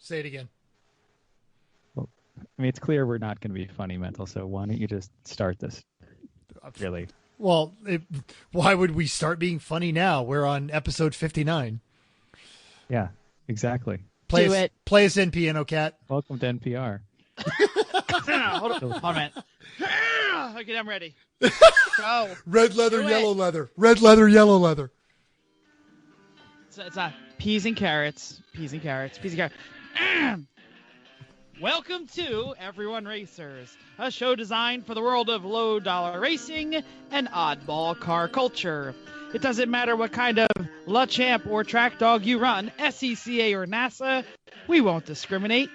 Say it again. Well, I mean, it's clear we're not going to be funny, Mental, so why don't you just start this? Really? Well, why would we start being funny now? We're on episode 59. Yeah, exactly. Play us in, Piano Cat. Welcome to NPR. Hold on a minute. Okay, I'm ready. Go. Red leather, yellow leather. Red leather, yellow leather. It's peas and carrots. Peas and carrots. Peas and carrots. Welcome to Everyone Racers, a show designed for the world of low-dollar racing and oddball car culture. It doesn't matter what kind of La Champ or track dog you run, SCCA or NASA, we won't discriminate.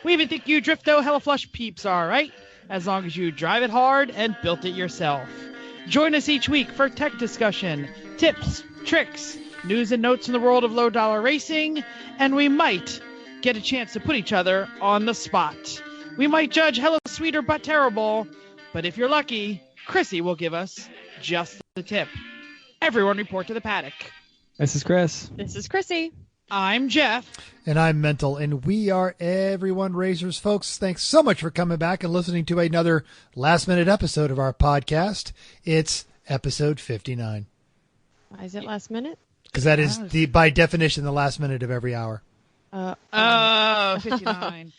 We even think you Drifto Hella Flush peeps are, right? As long as you drive it hard and built it yourself. Join us each week for tech discussion, tips, tricks, news and notes in the world of low-dollar racing, and we might get a chance to put each other on the spot. We might judge hella sweet or but terrible, but if you're lucky, Chrissy will give us just the tip. Everyone report to the paddock. This is Chris. This is Chrissy. I'm Jeff. And I'm Mental, and we are Everyone Racers, folks. Thanks so much for coming back and listening to another last-minute episode of our podcast. It's episode 59. Why is it last minute? Because that is, by definition, the last minute of every hour. 59.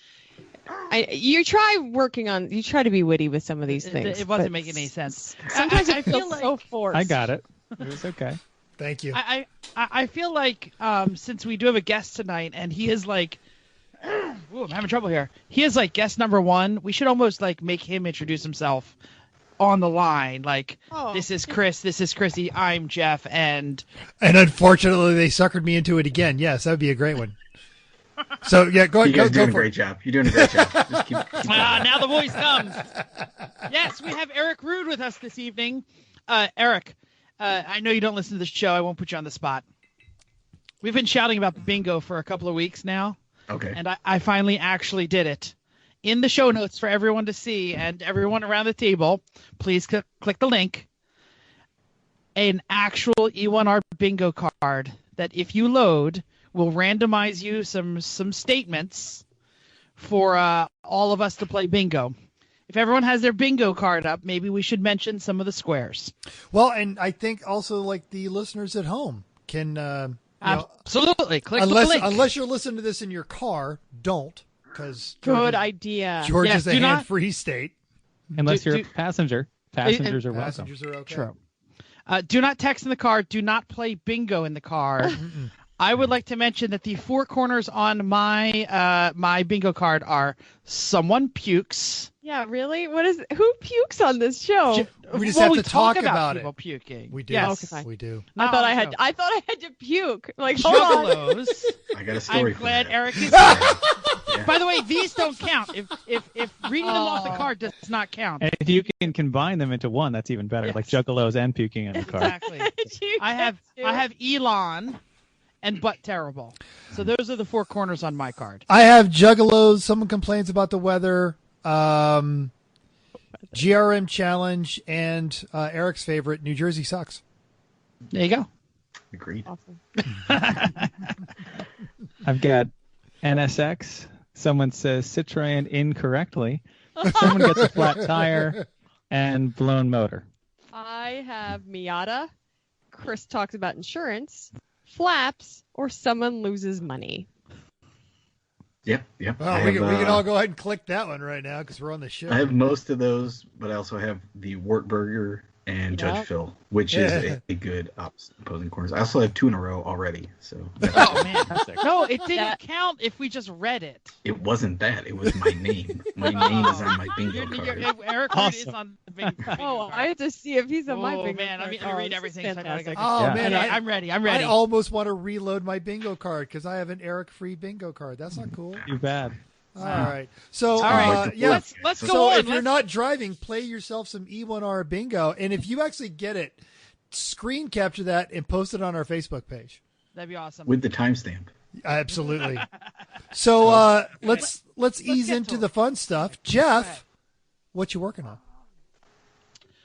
You try to be witty with some of these things. It wasn't making any sense. Sometimes I feel so forced. I got it. It was okay. Thank you. I feel like since we do have a guest tonight, and he is like, ooh, I'm having trouble here. He is like guest number one. We should almost like make him introduce himself on the line. Like, This is Chris. This is Chrissy. I'm Jeff. And unfortunately, they suckered me into it again. Yes, that would be a great one. So yeah, go ahead. You're doing a great job. You're doing a great job. Just keep now the voice comes. Yes, we have Eric Rood with us this evening. Eric, I know you don't listen to the show. I won't put you on the spot. We've been shouting about bingo for a couple of weeks now. Okay. And I finally actually did it. In the show notes for everyone to see, and everyone around the table, please click the link. An actual E1R bingo card that if you load will randomize you some statements for all of us to play bingo. If everyone has their bingo card up, maybe we should mention some of the squares. Well, and I think also like the listeners at home can absolutely click the link. Unless you're listening to this in your car, don't, because good idea. George is a hand-free state. Unless you're a passenger. Passengers are welcome. Passengers are okay. True. Do not text in the car. Do not play bingo in the car. I would like to mention that the four corners on my my bingo card are someone pukes. Yeah, really? Who pukes on this show? We just have to talk about it. people puking. We do. Yes. We do. I thought I had to puke. Like, hold on. Juggalos. I got a story. I'm glad for that. Eric is here. By the way, these don't count. If reading them off the card does not count. And if you can combine them into one, that's even better. Yes. Like juggalos and puking in the car. Exactly. I have Elon and butt terrible. So those are the four corners on my card. I have juggalos. Someone complains about the weather. GRM challenge and Eric's favorite, New Jersey sucks. There you go. Agreed. Awesome. I've got NSX. Someone says Citroen incorrectly. Someone gets a flat tire and blown motor. I have Miata. Chris talks about insurance, flaps, or someone loses money. Yep. Well, we can all go ahead and click that one right now because we're on the show. I have most of those, but I also have the Wartburger and Judge Phil, which is a good opposing corners. I also have two in a row already. So. Oh man, no, it didn't count if we just read it. It wasn't that. It was my name. My name is on my bingo card. Eric Rood is on the bingo card. I have to see if he's on my bingo man, card. let me read everything. Fantastic. Man, I'm ready. I almost want to reload my bingo card because I have an Eric-free bingo card. That's not cool. Too bad. All right. So, let's go so on. if you're not driving, play yourself some E1R bingo. And if you actually get it, screen capture that and post it on our Facebook page. That'd be awesome. With the timestamp. Absolutely. So let's ease into the fun stuff. Jeff, what you working on?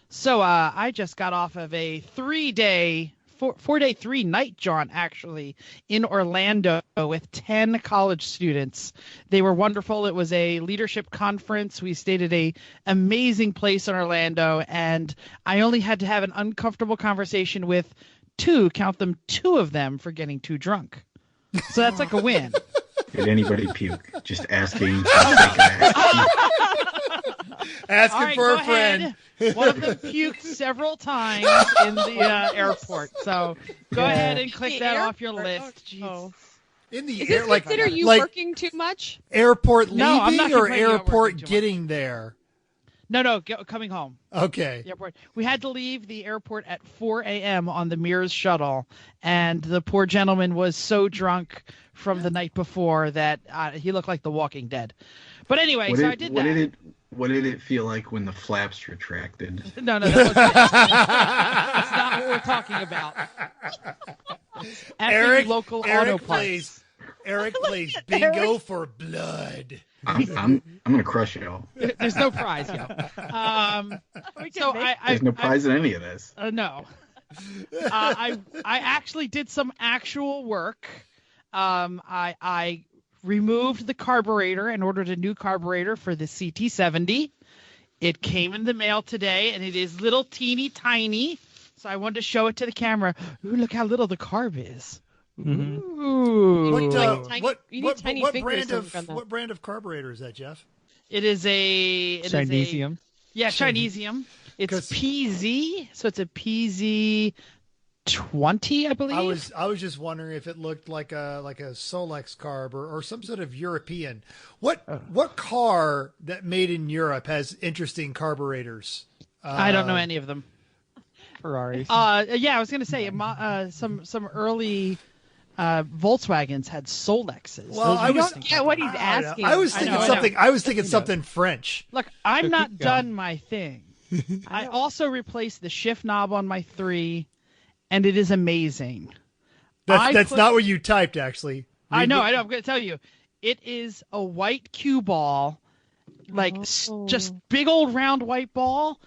So I just got off of a 3-day 4-day 3-night jaunt actually in Orlando with 10 college students. They were wonderful. It was a leadership conference. We stayed at a amazing place in Orlando, and I only had to have an uncomfortable conversation with two of them for getting too drunk. So that's like a win. Did anybody puke? Just asking. Asking All right, for go a friend. ahead. One of them puked several times in the airport. So go ahead and click that off your list. Jeez. Oh. In the Is air, it like consider you like working too much? airport No, I'm leaving not or complaining about airport working too getting there? No, coming home. Okay. The airport. We had to leave the airport at 4 a.m. on the Mears shuttle, and the poor gentleman was so drunk from the night before that he looked like the Walking Dead. But anyway, I did that. What did it feel like when the flaps retracted? No, that's not what we're talking about. Eric, local auto Eric parts. plays bingo for blood. I'm gonna crush y'all. There's no prize, yo. There's no prize in any of this. No. I actually did some actual work. I removed the carburetor and ordered a new carburetor for the CT70. It came in the mail today, and it is little teeny tiny. So I wanted to show it to the camera. Ooh, look how little the carb is. Mm-hmm. Ooh. What brand of carburetor is that, Jeff? It is a Chinesium. Chinesium. It's PZ, so it's a PZ 20, I believe. I was just wondering if it looked like a Solex carb or some sort of European. What car that made in Europe has interesting carburetors? I don't know any of them. Ferraris. Yeah, I was gonna say some early Volkswagens had Solexes. Well, You don't get what he's asking. I was thinking something. I was thinking something French. Look, I'm not done my thing. I also replaced the shift knob on my 3, and it is amazing. That's not what you typed, actually. I know. I'm going to tell you. It is a white cue ball, just big old round white ball,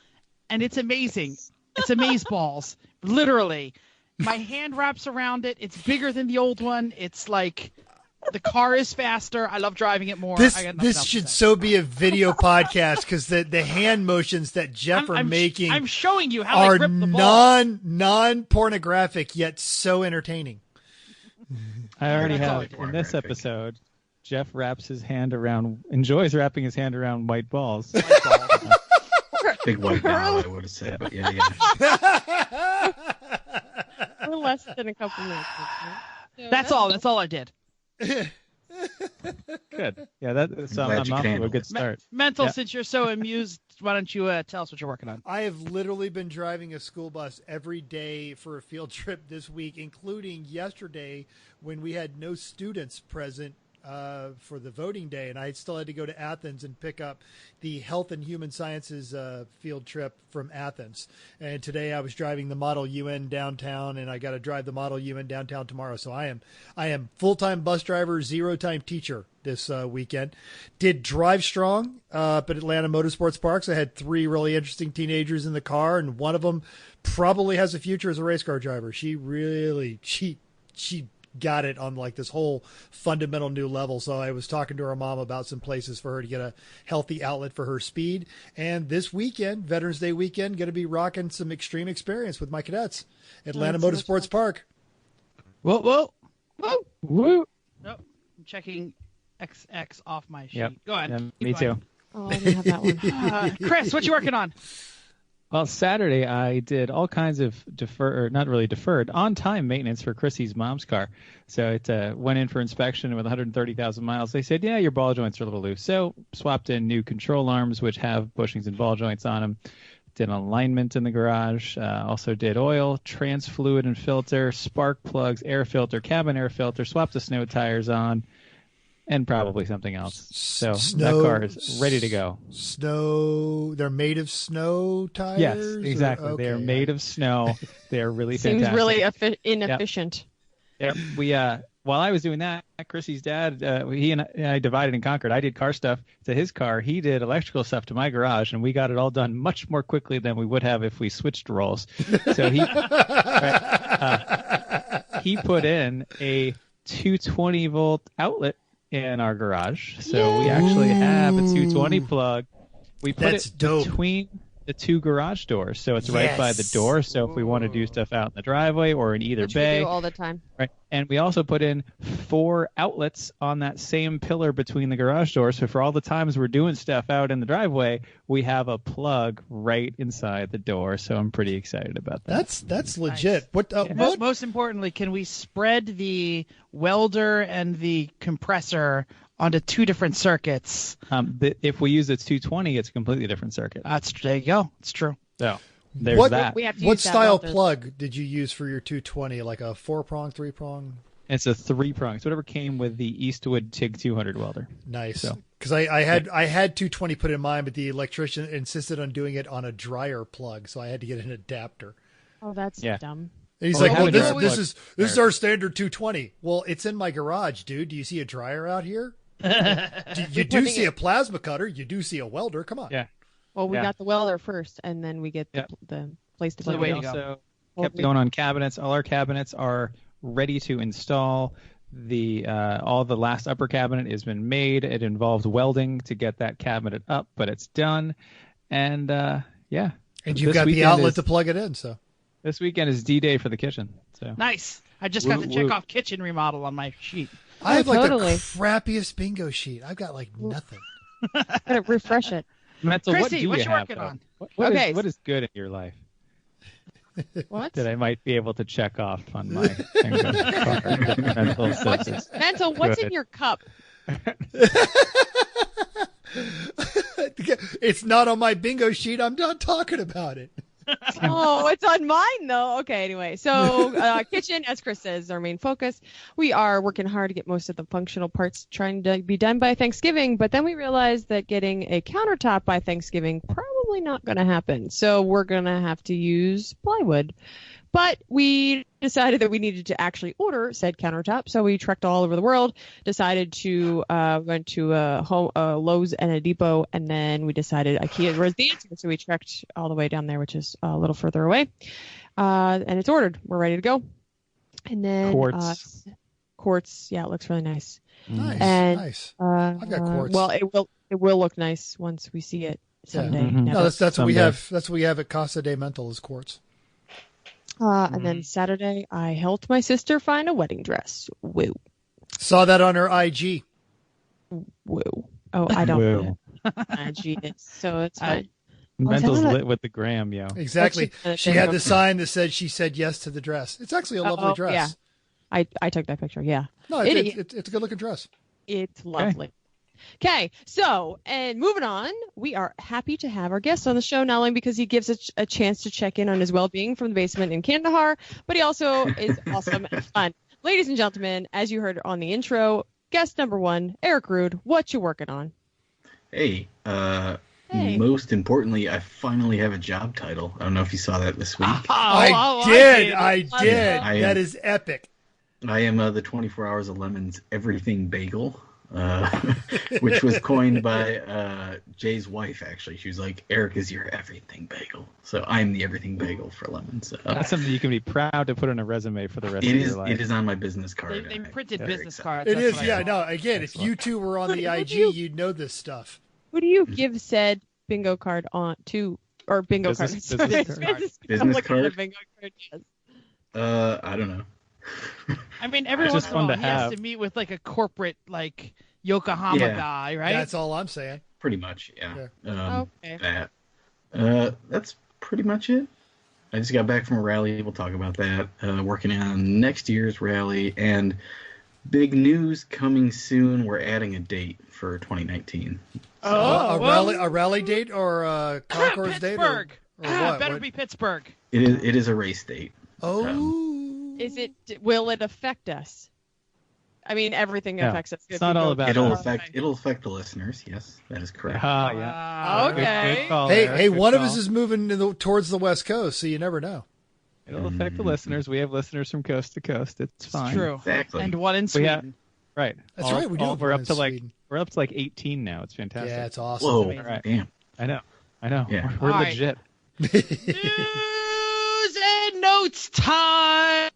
and it's amazing. It's amaze balls, literally. My hand wraps around it. It's bigger than the old one. It's like the car is faster. I love driving it more. This should so be a video podcast because the hand motions that Jeff are making. I'm showing you how are I grip the ball. non-pornographic yet so entertaining. I already have in this episode. Jeff enjoys wrapping his hand around white balls. Big white ball, I would have said, but yeah. For less than a couple minutes. That's all. That's all I did. Good. Yeah, I'm off to a good start. Mental, since you're so amused, why don't you tell us what you're working on? I have literally been driving a school bus every day for a field trip this week, including yesterday when we had no students present for the voting day, and I still had to go to Athens and pick up the Health and Human Sciences field trip from Athens. And today I was driving the Model UN downtown, and I got to drive the Model UN downtown tomorrow. So I am full-time bus driver, zero-time teacher this weekend. Did drive strong up at Atlanta Motorsports Parks. I had 3 really interesting teenagers in the car, and one of them probably has a future as a race car driver. She got it on like this whole fundamental new level. So I was talking to her mom about some places for her to get a healthy outlet for her speed. And this weekend, Veterans Day weekend, going to be rocking some extreme experience with my cadets. Atlanta Motorsports Park. Whoa. Nope. I'm checking XX off my sheet. Yep. Go ahead. Yeah, me too. Oh, I didn't have that one. Chris, what you working on? Well, Saturday I did all kinds of deferred, on-time maintenance for Chrissy's mom's car. So it went in for inspection with 130,000 miles. They said, yeah, your ball joints are a little loose. So swapped in new control arms, which have bushings and ball joints on them. Did alignment in the garage. Also did oil, trans fluid and filter, spark plugs, air filter, cabin air filter, swapped the snow tires on, and probably something else. So that car is ready to go. They're made of snow tires? Yes, exactly. Okay. They're made of snow. They're really Seems fantastic. really inefficient. Yep. We while I was doing that, Chrissy's dad, he and I divided and conquered. I did car stuff to his car. He did electrical stuff to my garage, and we got it all done much more quickly than we would have if we switched roles. So he, right, he put in a 220 volt outlet in our garage, so we actually have a 220 plug. We put That's it dope. between the two garage doors, so it's right by the door. So if we want to do stuff out in the driveway or in either Which bay, we do all the time. right? And we also put in 4 outlets on that same pillar between the garage doors. So for all the times we're doing stuff out in the driveway, we have a plug right inside the door. So I'm pretty excited about that. That's legit. What? Most importantly, can we spread the welder and the compressor onto 2 different circuits? If we use the 220, it's a completely different circuit. There you go. It's true. So there's that. We have to What use that style welder. plug did you use for your 220? Like a 4-prong, 3-prong? It's a 3-prong. So whatever came with the Eastwood TIG 200 welder. Nice. So. Because I had 220 put in mine, but the electrician insisted on doing it on a dryer plug, so I had to get an adapter. Oh, that's dumb. And he's Well, like, we "Well, have a this dryer is our standard 220." Well, it's in my garage, dude. Do you see a dryer out here? You do see a plasma cutter. You do see a welder. Come on. Yeah. Well, we Yeah. got the welder first, and then we get the place to So plug the way it to in. go. Also Well, kept going on cabinets. All our cabinets are ready to install. All the last upper cabinet has been made. It involves welding to get that cabinet up, but it's done. And yeah. And you've This got the weekend outlet is- to plug it in. So This weekend is D-Day for the kitchen. So Nice. I just got the Woo, check woo. off kitchen remodel on my sheet. I have like totally. the crappiest bingo sheet. I've got like nothing. Gotta refresh it. Mental, what Chrissy, do what you you have, working though? on? What Okay. what is good in your life What? that I might be able to check off on my bingo card? Mental senses. Mental, what's in Good. your cup? It's not on my bingo sheet. I'm not talking about it. Oh, it's on mine though. Okay, anyway. So kitchen, as Chris says, is our main focus. We are working hard to get most of the functional parts trying to be done by Thanksgiving, but then we realized that getting a countertop by Thanksgiving probably not going to happen. So we're going to have to use plywood. But we decided that we needed to actually order said countertop, so we trekked all over the world, decided to went to a Lowe's and a Depot, and then we decided IKEA was the answer, so we trekked all the way down there, which is a little further away. And it's ordered. We're ready to go. And then quartz, yeah, it looks really nice. Nice, And, nice. I've got quartz. Well, it will look nice once we see it someday. Mhm. No, that's what we Someday. have. That's what we have at Casa de Mental is quartz. And then Saturday, I helped my sister find a wedding dress. Woo. Saw that on her IG. Woo. Oh, I don't Woo. know. So it's fine. Mental's that- lit with the gram, yo. Exactly. That's She had the sign that said she said yes to the dress. It's actually a lovely dress. Yeah. I took that picture. Yeah. No, it's a good looking dress. It's lovely. Okay, so, and moving on, we are happy to have our guest on the show, not only because he gives us a chance to check in on his well-being from the basement in Kandahar, but he also is awesome and fun. Ladies and gentlemen, as you heard on the intro, guest number 1, Eric Rood, what you working on? Hey, Hey. most importantly, I finally have a job title. I don't know if you saw that this week. I did. Yeah, I am. That is epic. I am the 24 Hours of Lemons Everything Bagel, which was coined by Jay's wife, actually. She was like, Eric is your everything bagel. So I'm the everything bagel for lemons. That's something you can be proud to put on a resume for the rest It of is. your life. It is on my business card. They and printed I'm business excited. cards. It that's is. what I Yeah. saw. No. Again, if you two were on the What IG, do you- you'd know this stuff. Who do you give said bingo card on to, or bingo Business- card? business card. Business I'm looking at a card? bingo card, yes. I don't know. I mean, every It's once just in a fun while to he has have. to meet with like a corporate like Yokohama Yeah. guy, right? That's all I'm saying. Pretty much, yeah. Okay. That's pretty much it. I just got back from a rally. We'll talk about that. Working on next year's rally, and big news coming soon. We're adding a date for 2019. A rally date or a concourse date or Pittsburgh. what? Better What? be Pittsburgh. It is a race date. Oh. Will it affect us? I mean, everything No, affects us. it's not all about It'll us. affect the listeners. Yes, that is correct. Ah, yeah. Okay. Good call, Hey, Eric. hey! Good One of call. us is moving towards the West Coast, so you never know. It'll affect the listeners. We have listeners from coast to coast. It's fine. True. Exactly. And one in We Sweden. have, right. That's right, we do have We're one up in to Sweden. we're up to like 18 now. It's fantastic. Yeah, it's awesome. Whoa! amazing. Damn. I know. Yeah. We're All right. legit. News and notes time.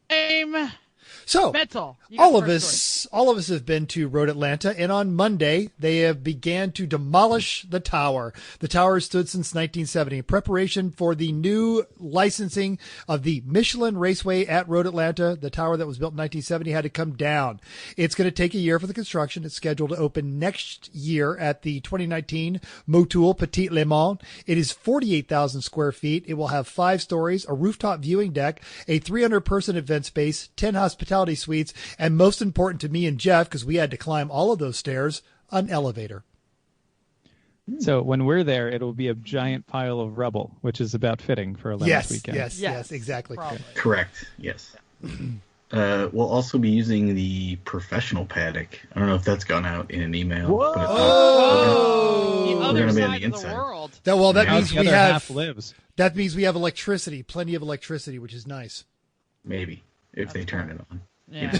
So, Mental. You got all the of first us have been to Road Atlanta, and on Monday they have began to demolish the tower. The tower has stood since 1970 in preparation for the new licensing of the Michelin Raceway at Road Atlanta. The tower that was built in 1970 had to come down. It's going to take a year for the construction. It's scheduled to open next year at the 2019 Motul Petit Le Mans. It is 48,000 square feet. It will have 5 stories, a rooftop viewing deck, a 300-person event space, 10 hospitality suites, and most important to me and Jeff, because we had to climb all of those stairs, an elevator. So when we're there, it'll be a giant pile of rubble, which is about fitting for a Lemons weekend. Yes, exactly. Probably. Correct. Yes. We'll also be using the professional paddock. I don't know if that's gone out in an email. Whoa! But The we're other gonna be on side the of the inside. world. That Now means the we other have half lives. that means we have electricity, plenty of electricity, which is nice. Maybe if they turn it on. Yeah.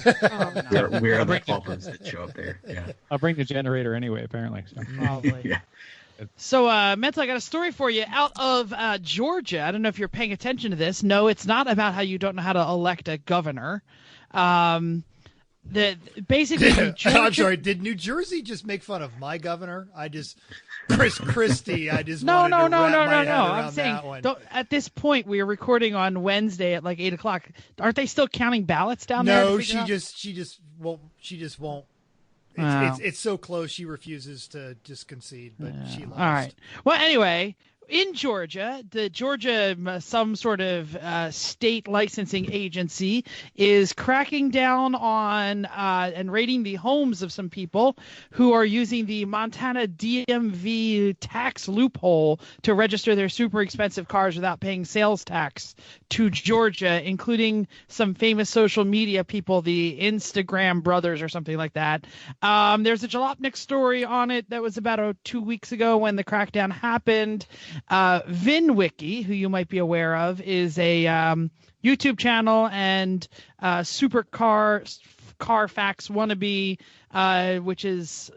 We are the culprits that show up there. Yeah. I'll bring the generator anyway, apparently. So. Probably. Yeah. So, Mental, I got a story for you out of Georgia. I don't know if you're paying attention to this. No, it's not about how you don't know how to elect a governor. Basically, the Georgia... I'm sorry. Did New Jersey just make fun of my governor? Christie. I just No. wanted to wrap my head I'm around saying that one. at this point we are recording on Wednesday at like 8:00. Aren't they still counting ballots down there? No, she just won't. It's so close. She refuses to just concede, but she lost. All right. Well, anyway, in Georgia, some sort of state licensing agency is cracking down on and raiding the homes of some people who are using the Montana DMV tax loophole to register their super expensive cars without paying sales tax to Georgia, including some famous social media people, the Instagram brothers or something like that. There's a Jalopnik story on it that was about 2 weeks ago when the crackdown happened. VinWiki, who you might be aware of, is a YouTube channel and Carfax wannabe, which is,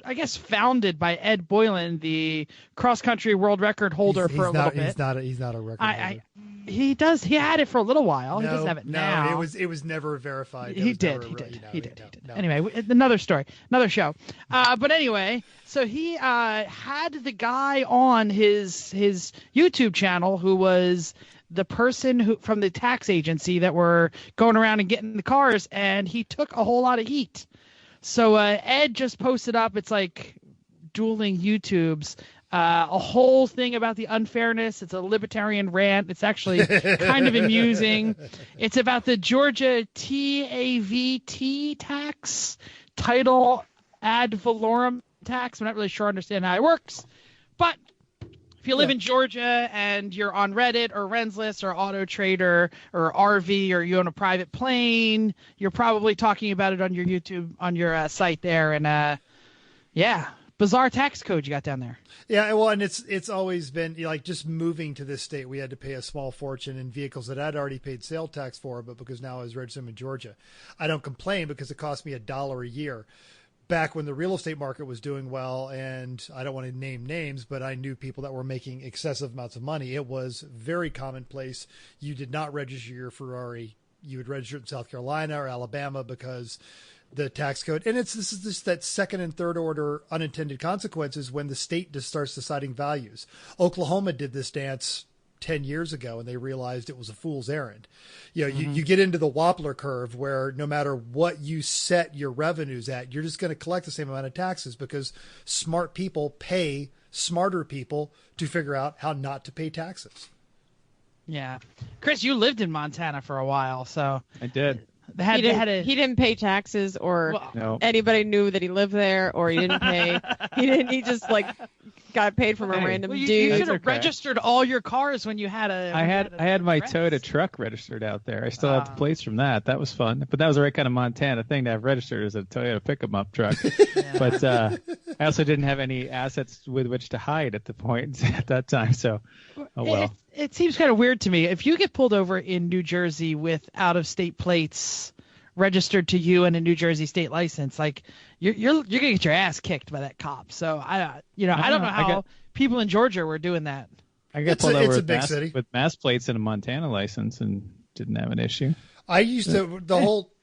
I guess, founded by Ed Boylan, the cross-country world record holder for a little bit. He's not a record holder. He had it for a little while. He doesn't have it now. It was never verified. He did. Anyway, another story, another show. But anyway, so he had the guy on his YouTube channel who was the person who from the tax agency that were going around and getting the cars, and he took a whole lot of heat. So Ed just posted up. It's like dueling YouTubes. A whole thing about the unfairness. It's a libertarian rant. It's actually kind of amusing. It's about the Georgia TAVT tax, title ad valorem tax. I'm not really sure I understand how it works. But if you live in Georgia and you're on Reddit or Rensless or Auto Trader or RV, or you own a private plane, you're probably talking about it on your YouTube, on your site there. And bizarre tax code you got down there. Yeah, well, and it's always been like just moving to this state, we had to pay a small fortune in vehicles that I'd already paid sale tax for, but because now I was registered in Georgia, I don't complain because it cost me $1 a year. Back when the real estate market was doing well, and I don't want to name names, but I knew people that were making excessive amounts of money. It was very commonplace. You did not register your Ferrari. You would register it in South Carolina or Alabama because the tax code, and this is just that second and third order unintended consequences when the state just starts deciding values. Oklahoma did this dance 10 years ago, and they realized it was a fool's errand. You get into the Woppler curve where no matter what you set your revenues at, you're just going to collect the same amount of taxes because smart people pay smarter people to figure out how not to pay taxes. Yeah. Chris, you lived in Montana for a while, so I did. He didn't pay taxes, or anybody knew that he lived there, or he didn't pay. He just got paid from a random dude. You should have registered all your cars when you had a. I had my Toyota truck registered out there. I still have the plates from that. That was fun. But that was the right kind of Montana thing to have registered as a Toyota pickup truck. But I also didn't have any assets with which to hide at the point at that time. So, oh well. It seems kind of weird to me. If you get pulled over in New Jersey with out-of-state plates registered to you and a New Jersey state license, you're gonna get your ass kicked by that cop. So I don't know how people in Georgia were doing that. I got It's pulled a over big city. with mass plates and a Montana license and didn't have an issue. I used to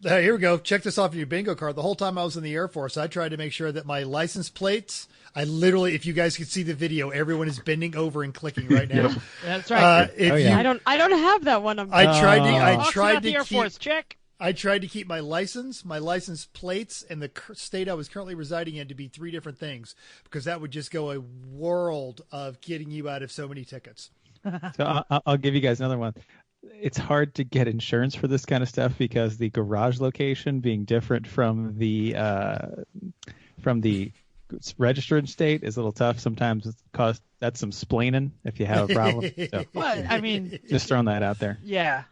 here we go. Check this off your bingo card. The whole time I was in the Air Force, I tried to make sure that my license plates. I literally, if you guys could see the video, everyone is bending over and clicking right now. Yep. That's right. I don't have that one. I tried the to Air keep. Force check. I tried to keep my license plates, and the state I was currently residing in to be 3 different things, because that would just go a world of getting you out of so many tickets. So I'll give you guys another one. It's hard to get insurance for this kind of stuff because the garage location being different from the registered state is a little tough. Sometimes that's some splaining if you have a problem. So, Well, I mean, just throwing that out there. yeah.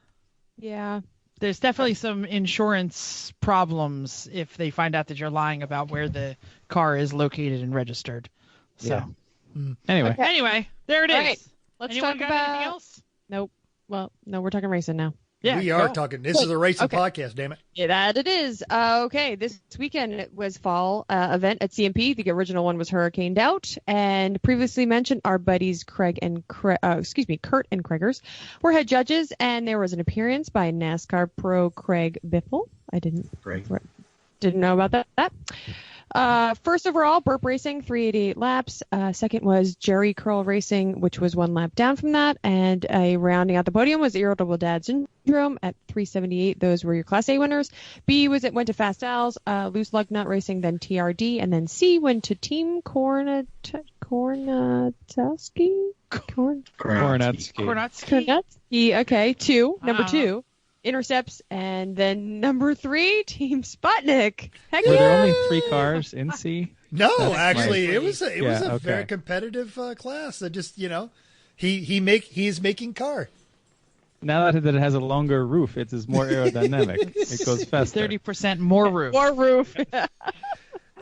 Yeah. There's definitely some insurance problems if they find out that you're lying about where the car is located and registered. So Anyway, anyway, there it is. All right. Let's Anyone talk got about. anything else? Nope. Well, no, we're talking racing now. Yeah, We are go. talking. This is a racing Okay. podcast, damn it. Yeah, that it is. Okay, this weekend it was fall event at CMP. The original one was hurricaned out, and previously mentioned our buddies Kurt and Craigers were head judges, and there was an appearance by NASCAR pro Craig Biffle. I didn't know about that. First overall, Burp Racing, 388 laps. Second was Jerry Curl Racing, which was 1 lap down from that. And rounding out the podium was Irritable Dad Syndrome at 378. Those were your Class A winners. B went to Fast Al's, Loose Lug Nut Racing, then TRD. And then C went to Team Kornatowski? Kornatsky. Okay, 2. Number Wow. 2. Intercepts, and then number 3, Team Sputnik. Heck Were yeah! there only 3 cars in C? No, That's actually, nice. it was a okay. very competitive class. That just he's making car. Now that it has a longer roof, it is more aerodynamic. It goes faster. 30% more roof. More roof.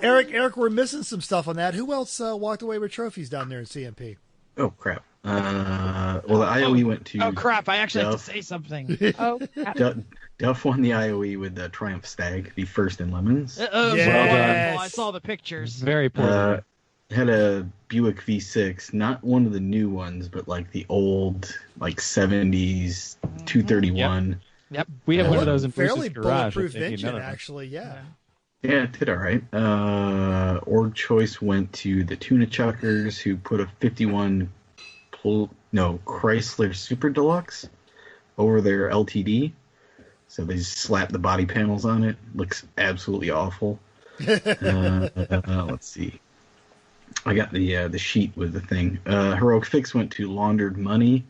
Eric, we're missing some stuff on that. Who else walked away with trophies down there in CMP? Oh crap. Well, the IOE went to. Oh crap! I actually have to Duff. say something. Oh, crap. Duff won the IOE with the Triumph Stag, the first in Lemons. Yes. Wonderful. I saw the pictures. Very poor. Had a Buick V6, not one of the new ones, but like the old, like 70s 231. Yep. We have one of those in fairly Bruce's garage. bulletproof if you engine, know that. actually. Yeah. Yeah, it did all right. Org choice went to the Tuna Chuckers, who put a 51 Chrysler Super Deluxe over their LTD. So they just slapped the body panels on it. Looks absolutely awful. Let's see. I got the sheet with the thing. Heroic Fix went to Laundered Money,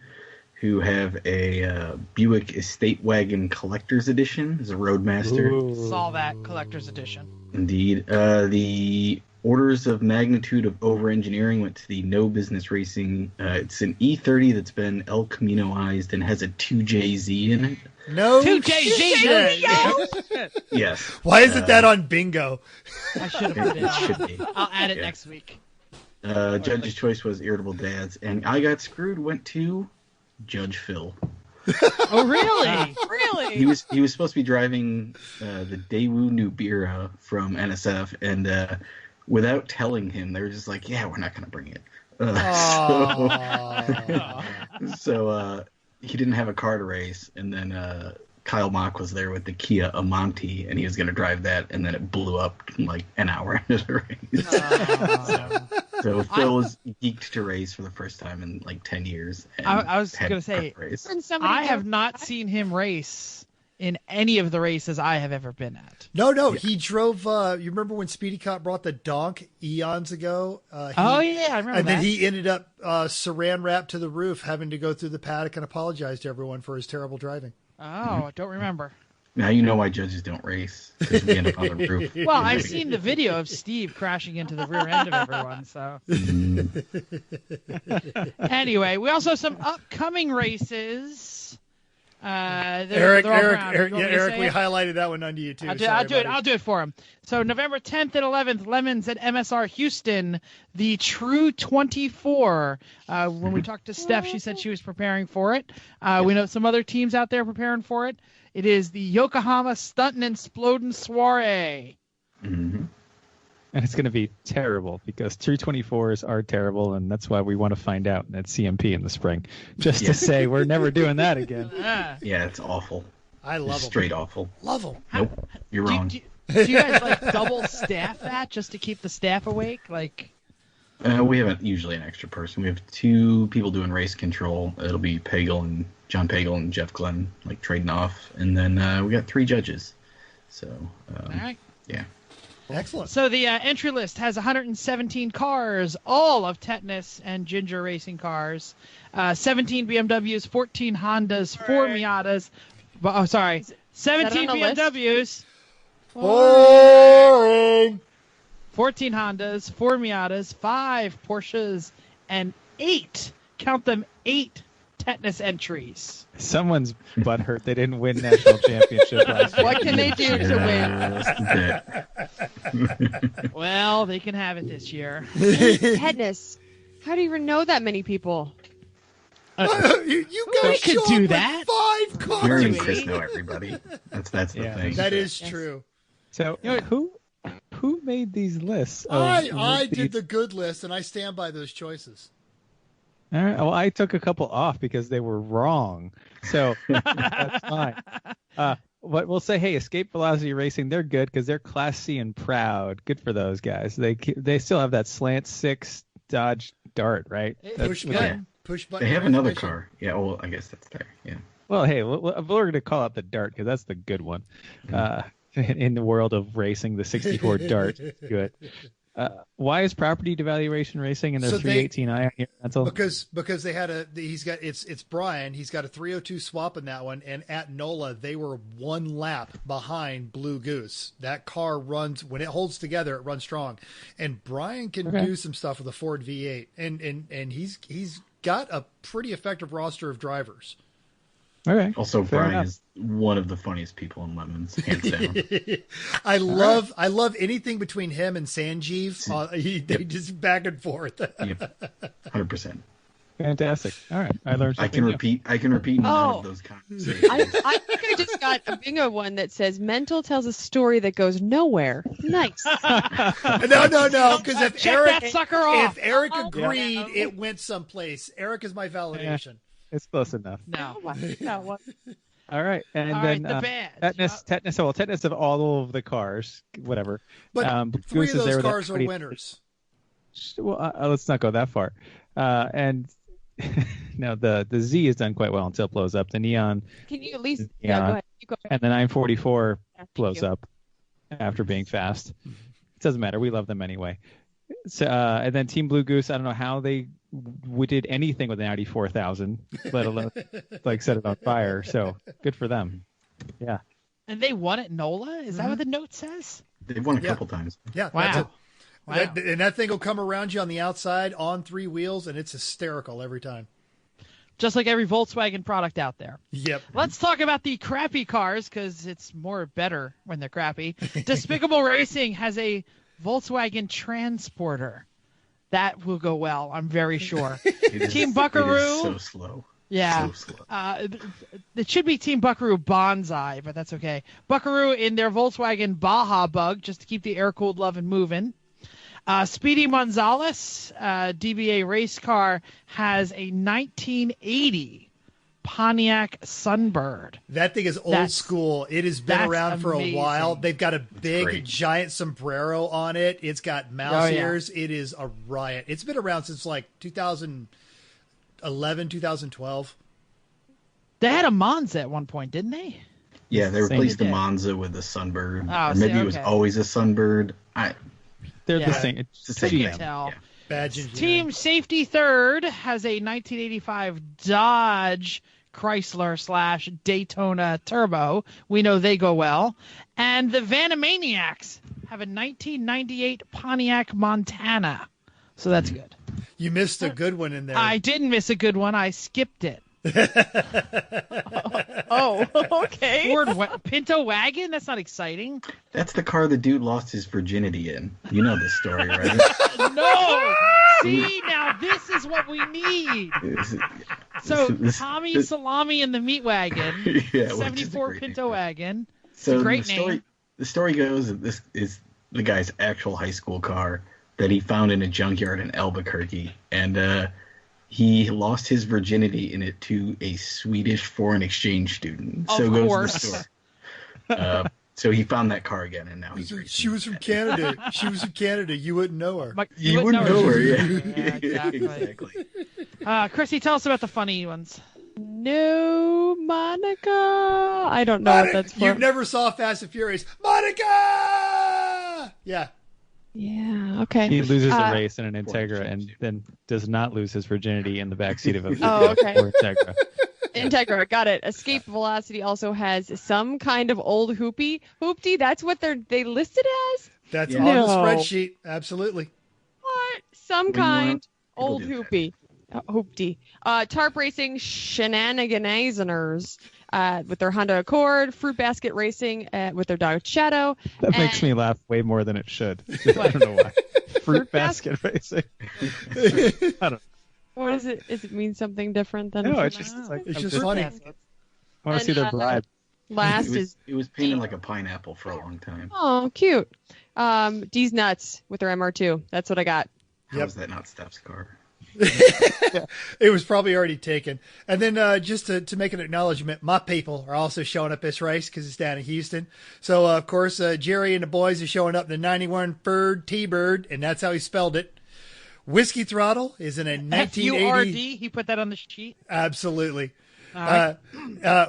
who have a Buick Estate Wagon Collector's Edition. It's a Roadmaster. Ooh. Saw that collector's edition. Indeed. The orders of magnitude of over-engineering went to the No Business Racing. It's an E30 that's been El Caminoized and has a 2JZ in it. No. 2JZ. Yes. Why isn't that on bingo? I should have put it It on. should be. I'll add it Yeah. next week. Judge's choice was Irritable Dads, and I Got Screwed went to Judge Phil. Oh really? Really? He was supposed to be driving the Daewoo Nubira from NSF, and without telling him, they were just like, "Yeah, we're not going to bring it." So he didn't have a car to race, and then Kyle Mock was there with the Kia Amante, and he was going to drive that, and then it blew up in like an hour into the race. So Phil was geeked to race for the first time in like 10 years. And I was had going to say, a race. I have not seen him race in any of the races I have ever been at. No, he drove. You remember when Speedy Cop brought the donk eons ago? Oh yeah, I remember And that. then he ended up saran wrapped to the roof, having to go through the paddock and apologize to everyone for his terrible driving. Oh, I don't remember. Now you know why judges don't race, because we end up on the roof. Well, I've seen the video of Steve crashing into the rear end of everyone. So anyway, we also have some upcoming races. Eric, we highlighted that one under you too. I'll do it for him. So November 10th and 11th, Lemons at MSR Houston, the True 24. When we talked to Steph, she said she was preparing for it. We know some other teams out there preparing for it. It is the Yokohama Stuntin' and Splodin' Soiree. Mm-hmm. And it's going to be terrible because 324s are terrible, and that's why we want to find out at CMP in the spring. Just to say we're never doing that again. Yeah, it's awful. I love them. Straight awful. Love them. Nope, you're wrong. Do you guys like double staff that just to keep the staff awake? Like, We have usually an extra person. We have 2 people doing race control. It'll be John Pagel and Jeff Glenn, like trading off, and then we got 3 judges. So, all right. Yeah. Excellent. So the entry list has 117 cars, all of Tetanus and Ginger racing cars, 17 BMWs, 14 Hondas, 4 Miatas. 17 BMWs, Boring. 14 Hondas, 4 Miatas, 5 Porsches, and 8, count them, 8 Tetanus entries. Someone's butt hurt. They didn't win national championship last year. What can they do to win? Well, they can have it this year. Tetanus. How do you even know that many people? You guys could show do up that. with 5 cars. Jerry and Chris know everybody. That's the Yeah. thing. That is Yes. true. So who made these lists? I did the good list, and I stand by those choices. All right. Well, I took a couple off because they were wrong. So that's fine. But we'll say, hey, Escape Velocity Racing, they're good because they're Class C and proud. Good for those guys. They still have that slant 6 Dodge Dart, right? Push button. Push button. They have another transmission. car. Yeah, well, I guess that's there. Yeah. Well, hey, we're going to call out the Dart because that's the good one. In the world of racing, the 64 Dart is good. Why is property devaluation racing in their So 318i rental? Because they had it's Brian. He's got a 302 swap in that one, and at NOLA they were 1 lap behind Blue Goose. That car runs when it holds together, it runs strong, and Brian can do some stuff with a Ford V8, and he's got a pretty effective roster of drivers. Okay. Also, Fair Brian enough. is one of the funniest people in Lemons, hands down. I love anything between him and Sanjeev. They just back and forth. Yep. 100%. Fantastic. All right. I learned I something can repeat none Oh. of those conversations. I think I just got a bingo one that says mental tells a story that goes nowhere. Nice. No, because if Check Eric that sucker off. if Eric agreed, it went someplace. Eric is my validation. It's close enough. No. No. All right. And All then right, the badge. tetanus of all of the cars, whatever. But Blue 3 Goose of is there those with that cars are 20 winners. Well, let's not go that far. And no, the Z is done quite well until it blows up. The Neon Can you at least? Yeah. No, go ahead. You go ahead. and the 944 Thank blows you. up after being fast. It doesn't matter. We love them anyway. So, and then Team Blue Goose, I don't know how they did anything with an Audi 4000, let alone like set it on fire. So good for them. Yeah. And they won at NOLA? Is that what the note says? They've won a couple times. Yeah, Wow. that's it. Wow. And that thing will come around you on the outside on 3 wheels, and it's hysterical every time. Just like every Volkswagen product out there. Yep. Let's talk about the crappy cars because it's better when they're crappy. Despicable Racing has a Volkswagen Transporter. That will go well, I'm very sure. Team Buckaroo. It is so slow. Yeah. So slow. It should be Team Buckaroo Bonsai, but that's okay. Buckaroo in their Volkswagen Baja Bug, just to keep the air-cooled lovin' moving. Speedy Gonzalez, DBA race car, has a 1980 Pontiac Sunbird. That thing is old That's- school. It has been that's around for a amazing. while. They've got a big, great. giant sombrero on it. It's got mouse Oh, yeah. ears. It is a riot. It's been around since like 2011, 2012. They had a Monza at one point, didn't they? Yeah, they Same. replaced the They did. Monza with the Sunbird. Oh, or see, maybe it was okay. always a Sunbird. They're Yeah. the same. It's the same GM. thing. Tell. Yeah. Badge engineering. Team Safety Third has a 1985 Dodge Chrysler / Daytona Turbo. We know they go well. And the Vanamaniacs have a 1998 Pontiac Montana. So that's good. You missed a good one in there. I didn't miss a good one. I skipped it. Oh, okay. Ford Pinto wagon? That's not exciting. That's the car the dude lost his virginity in. You know this story, right? No! See, now this is what we need. So Tommy Salami in the meat wagon, Yeah, which is a 74 great Pinto name. wagon. So a great the story, name. The story goes that this is the guy's actual high school car that he found in a junkyard in Albuquerque, and he lost his virginity in it to a Swedish foreign exchange student. Of So goes course. the story. So he found that car again, and now he's racing. She was from Canada. She was from Canada. You wouldn't know her. You wouldn't know her, yeah. Exactly. Chrissy, tell us about the funny ones. No, Monica. I don't know what that's for. You never saw Fast and Furious. Monica! Yeah. Yeah, okay. He loses a race in an Integra and then does not lose his virginity in the backseat of a okay. Integra. Integra, got it. Escape Velocity also has some kind of old hoopty. That's what they listed as? That's Yeah. on the No. spreadsheet. Absolutely. What? Some When you kind want, people old do that. hoopty. Tarp Racing Shenaniganizers with their Honda Accord. Fruit Basket Racing with their Dodge Shadow. That makes me laugh way more than it should. I don't know why. Fruit basket racing. I don't What is it? Does it mean something different than? know. It's just like It's I'm just funny. I want to see their bride. Last It was painted like a pineapple for a long time. Oh, cute. D's Nuts with their MR2. That's what I got. How Yep. is that not Steph's car? It was probably already taken. And then just to make an acknowledgement, my people are also showing up this race because it's down in Houston. So, of course, Jerry and the boys are showing up in the 91 Ford T-Bird, and that's how he spelled it. Whiskey Throttle is in a 1980... F-U-R-D, he put that on the sheet. Absolutely. All right.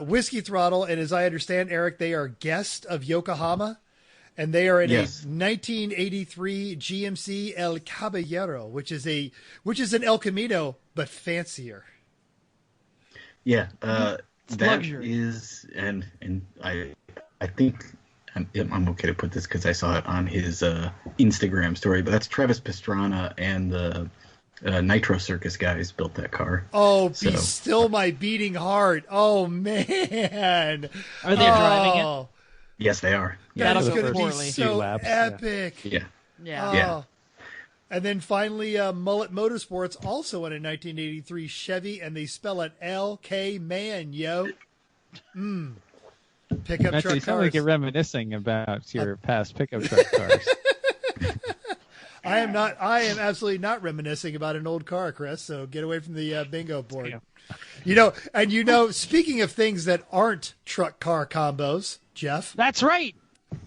Whiskey Throttle, and as I understand, Eric, they are guest of Yokohama, and they are in Yes. a 1983 GMC El Caballero, which is an El Camino but fancier. Yeah, that luxury. is, and I think I'm okay to put this because I saw it on his Instagram story, but that's Travis Pastrana and the Nitro Circus guys built that car. Oh, be So- still my beating heart. Oh, man. Are they driving it? Oh, Yes, they are. That'll that's go going to be poorly. so Laps, yeah. epic. Yeah. Yeah. Oh. Yeah. And then finally, Mullet Motorsports, also in a 1983 Chevy, and they spell it L-K Man, yo. Pickup Actually, truck you sound like cars. you're reminiscing about your past pickup truck cars. I am absolutely not reminiscing about an old car, Chris, so get away from the bingo board. Speaking of things that aren't truck car combos, Jeff. That's right.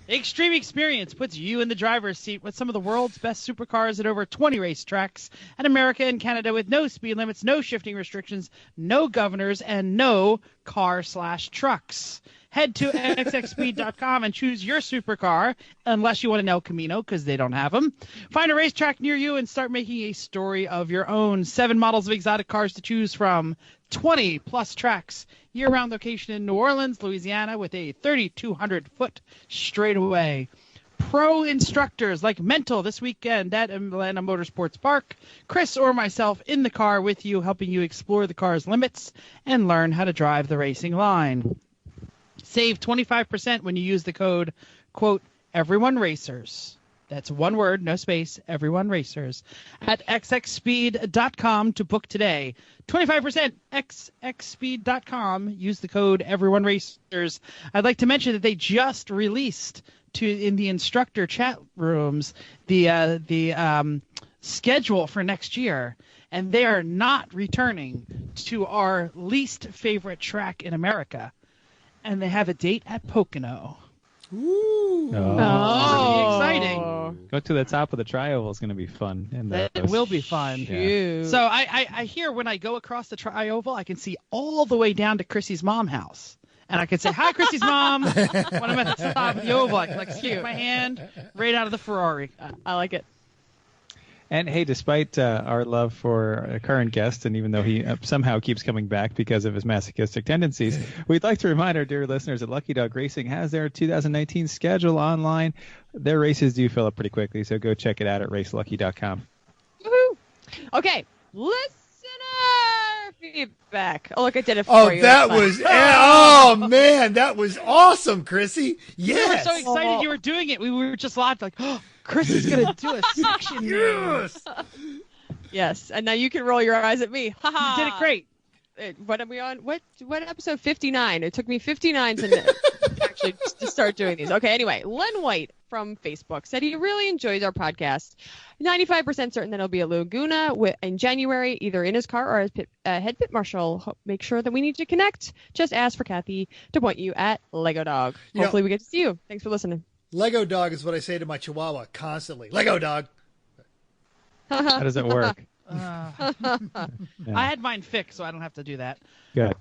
Extreme Experience puts you in the driver's seat with some of the world's best supercars at over 20 racetracks in America and Canada with no speed limits, no shifting restrictions, no governors, and no car/trucks. Head to xxspeed.com and choose your supercar, unless you want an El Camino, because they don't have them. Find a racetrack near you and start making a story of your own. 7 models of exotic cars to choose from, 20-plus tracks, year-round location in New Orleans, Louisiana, with a 3,200-foot straightaway. Pro instructors like Mental this weekend at Atlanta Motorsports Park. Chris or myself in the car with you, helping you explore the car's limits and learn how to drive the racing line. Save 25% when you use the code, quote, Everyone Racers. That's one word, no space, Everyone Racers. At xxspeed.com to book today. 25% xxspeed.com. Use the code Everyone Racers. I'd like to mention that they just released in the instructor chat rooms the schedule for next year. And they are not returning to our least favorite track in America. And they have a date at Pocono. Ooh. Oh. Pretty exciting. Go to the top of the tri-oval is going to be fun. And That will be fun. Yeah. So I hear when I go across the tri-oval, I can see all the way down to Chrissy's mom's house. And I can say, hi, Chrissy's mom. When I'm at the top of the oval, I can stick my hand right out of the Ferrari. I like it. And hey, despite our love for a current guest, and even though he somehow keeps coming back because of his masochistic tendencies, we'd like to remind our dear listeners that Lucky Dog Racing has their 2019 schedule online. Their races do fill up pretty quickly, so go check it out at racelucky.com. Woohoo! Okay, listener feedback. Oh, look, I did it for you. That That's was fun. oh man, that was awesome, Chrissy. We were Yes. so excited you were doing it. We were just laughed like, oh, Chris is going to do a section. Yes. Yes, and now you can roll your eyes at me. Ha ha! You did it great. What are we on? What episode? 59. It took me 59 to actually actually just start doing these. Okay, anyway, Len White from Facebook said he really enjoys our podcast. 95% certain that he'll be at Laguna in January, either in his car or as head pit marshal. Make sure that we need to connect. Just ask for Kathy to point you at Lego Dog. Hopefully we get to see you. Thanks for listening. Lego Dog is what I say to my Chihuahua constantly. Lego Dog. How does it work? I had mine fixed, so I don't have to do that. Good.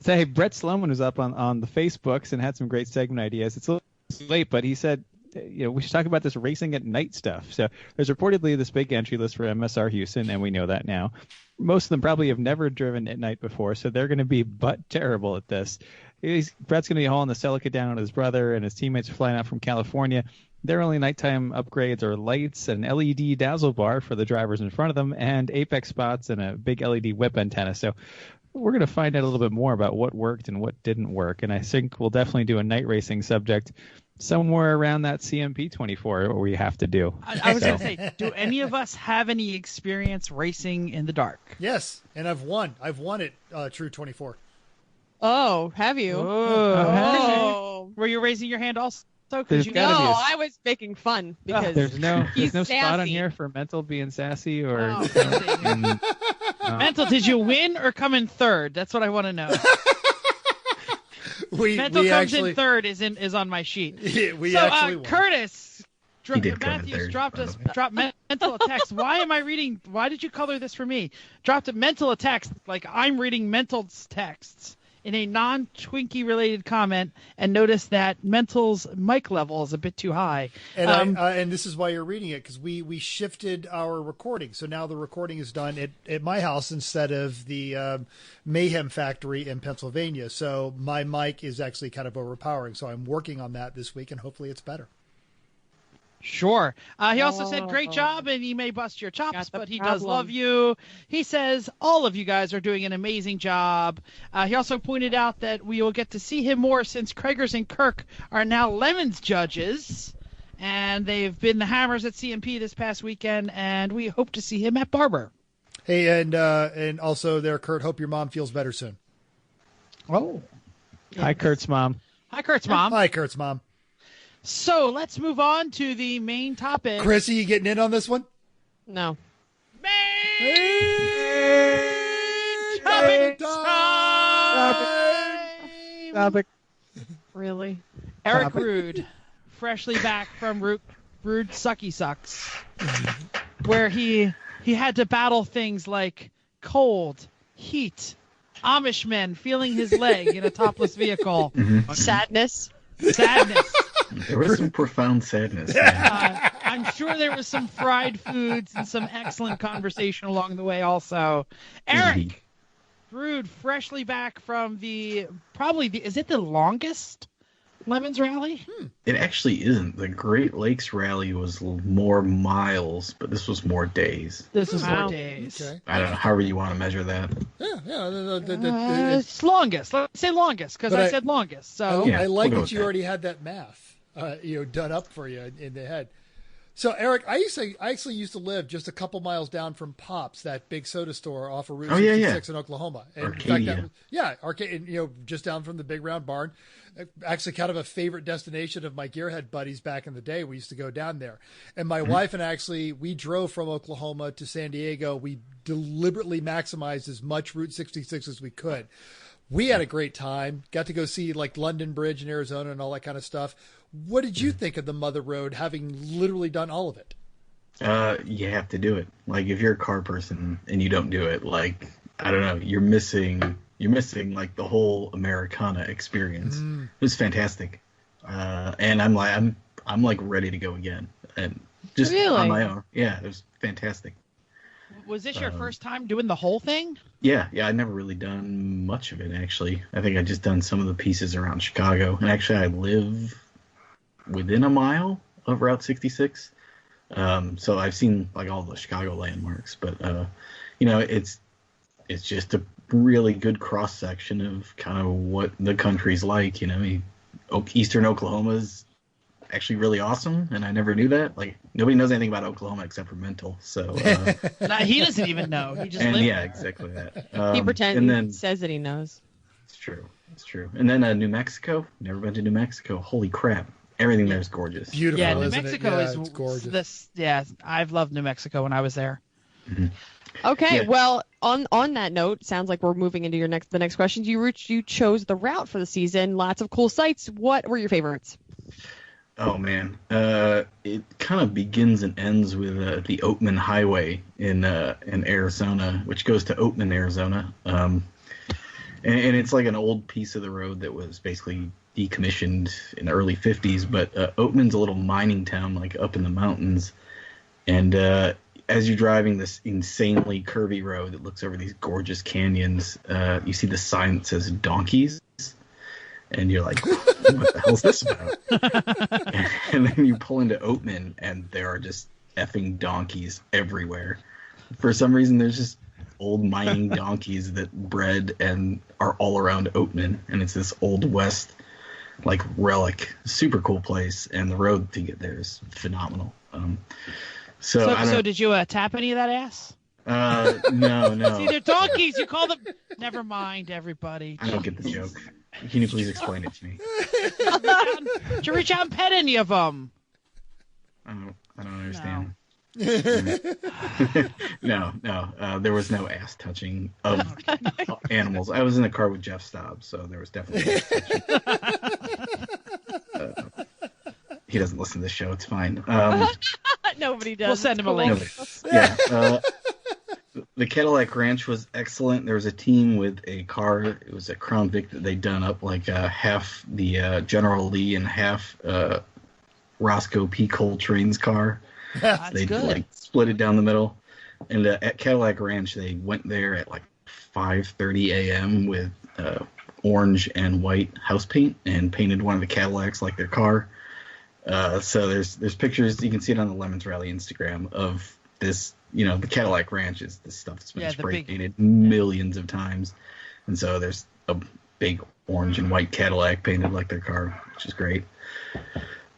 So, hey, Brett Sloman was up on the Facebooks and had some great segment ideas. It's a little late, but he said, we should talk about this racing at night stuff. So there's reportedly this big entry list for MSR Houston, and we know that now. Most of them probably have never driven at night before, so they're going to be butt terrible at this. Brett's going to be hauling the Celica down with his brother, and his teammates are flying out from California. Their only nighttime upgrades are lights, an LED dazzle bar for the drivers in front of them, and apex spots and a big LED whip antenna. So we're going to find out a little bit more about what worked and what didn't work. And I think we'll definitely do a night racing subject somewhere around that CMP 24 we have to do. I was going to say, do any of us have any experience racing in the dark? Yes, and I've won. I've won at True 24. Oh, have you? Oh. Were you raising your hand also? No, I was making fun because there's no spot sassy. on here for Mental being sassy or Mental, did you win or come in third? That's what I want to know. Mental comes actually, in third is on my sheet. Yeah, we actually won. Curtis Matthews dropped Mental a text. Why did you color this for me? Dropped a Mental a text like I'm reading Mental's texts in a non-Twinkie related comment and noticed that Mental's mic level is a bit too high. And and this is why you're reading it, because we shifted our recording. So now the recording is done at my house instead of the Mayhem Factory in Pennsylvania. So my mic is actually kind of overpowering. So I'm working on that this week, and hopefully it's better. Sure. He also said, great job, and he may bust your chops, but he does love you. He says all of you guys are doing an amazing job. He also pointed out that we will get to see him more since Craigers and Kirk are now Lemons judges, and they've been the Hammers at CMP this past weekend, and we hope to see him at Barber. Hey, and also there, Kurt, hope your mom feels better soon. Oh. Hi, Kurt's mom. Hi, Kurt's mom. Hi, Kurt's mom. So let's move on to the main topic. Chrissy, you getting in on this one? No. Topic. Really? Eric Rood, freshly back from Rood Sucky Sucks, where he had to battle things like cold, heat, Amish men feeling his leg in a topless vehicle, Sadness. There was some profound sadness. I'm sure there was some fried foods and some excellent conversation along the way also. Eric Rood, freshly back from is it the longest Lemons rally? It actually isn't. The Great Lakes rally was more miles, but this was more days. This was more days. Okay. I don't know, however you want to measure that. Yeah. It's longest. Let's say longest, because I said longest. So Yeah, I like we'll go that you with that. already had that math, done up for you in the head. So, Eric, I actually used to live just a couple miles down from Pop's, that big soda store off of Route 66 in Oklahoma. And Arcadia. Just down from the big round barn. Actually, kind of a favorite destination of my gearhead buddies back in the day. We used to go down there. And my wife and we drove from Oklahoma to San Diego. We deliberately maximized as much Route 66 as we could. We had a great time. Got to go see like London Bridge in Arizona and all that kind of stuff. What did you think of the Mother Road, having literally done all of it? You have to do it. Like, if you're a car person and you don't do it, like, I don't know, you're missing like the whole Americana experience. It was fantastic. And I'm like ready to go again. And just on my own. Yeah, it was fantastic. Was this your first time doing the whole thing? Yeah, I'd never really done much of it, actually. I think I'd just done some of the pieces around Chicago. And actually, I live within a mile of Route 66. So I've seen like all the Chicago landmarks. But, it's just a really good cross-section of kind of what the country's like. Eastern Oklahoma is actually really awesome, and I never knew that. Like, nobody knows anything about Oklahoma except for Mental. So he doesn't even know. He just and lived yeah, there. exactly that. He pretends. and then Says that he knows. It's true. It's true. And then New Mexico. Never been to New Mexico. Holy crap! Everything there is gorgeous. Beautiful. Yeah, New isn't Mexico it? is it's gorgeous. This. Yeah, I've loved New Mexico when I was there. Okay, Yeah. well, on that note, sounds like we're moving into the next questions. You chose the route for the season. Lots of cool sites. What were your favorites? Oh man, it kind of begins and ends with the Oatman Highway in Arizona, which goes to Oatman, Arizona. And it's like an old piece of the road that was basically decommissioned in the early 50s. But Oatman's a little mining town, like up in the mountains. And as you're driving this insanely curvy road that looks over these gorgeous canyons, you see the sign that says donkeys. And you're like, what the hell's this about? And then you pull into Oatman, and there are just effing donkeys everywhere. For some reason, there's just old mining donkeys that bred and are all around Oatman. And it's this Old West, like, relic. Super cool place. And the road to get there is phenomenal. So did you tap any of that ass? No. See, they're donkeys. You call them. Never mind, everybody. I don't get the joke. Can you please explain it to me? Did you reach out and pet any of them? I don't understand. No. There was no ass touching of animals. I was in the car with Jeff Stobbs, so there was definitely ass touching. He doesn't listen to this show. It's fine. Nobody does. We'll send him a link. Yeah. The Cadillac Ranch was excellent. There was a team with a car. It was a Crown Vic that they'd done up like half the General Lee and half Roscoe P. Coltrane's car. That's They good. like split it down the middle. And at Cadillac Ranch, they went there at like 5:30 a.m. with orange and white house paint and painted one of the Cadillacs like their car. So there's pictures. You can see it on the Lemons Rally Instagram of this. You know, the Cadillac Ranch is this stuff that's been spray painted millions of times. And so there's a big orange and white Cadillac painted like their car, which is great.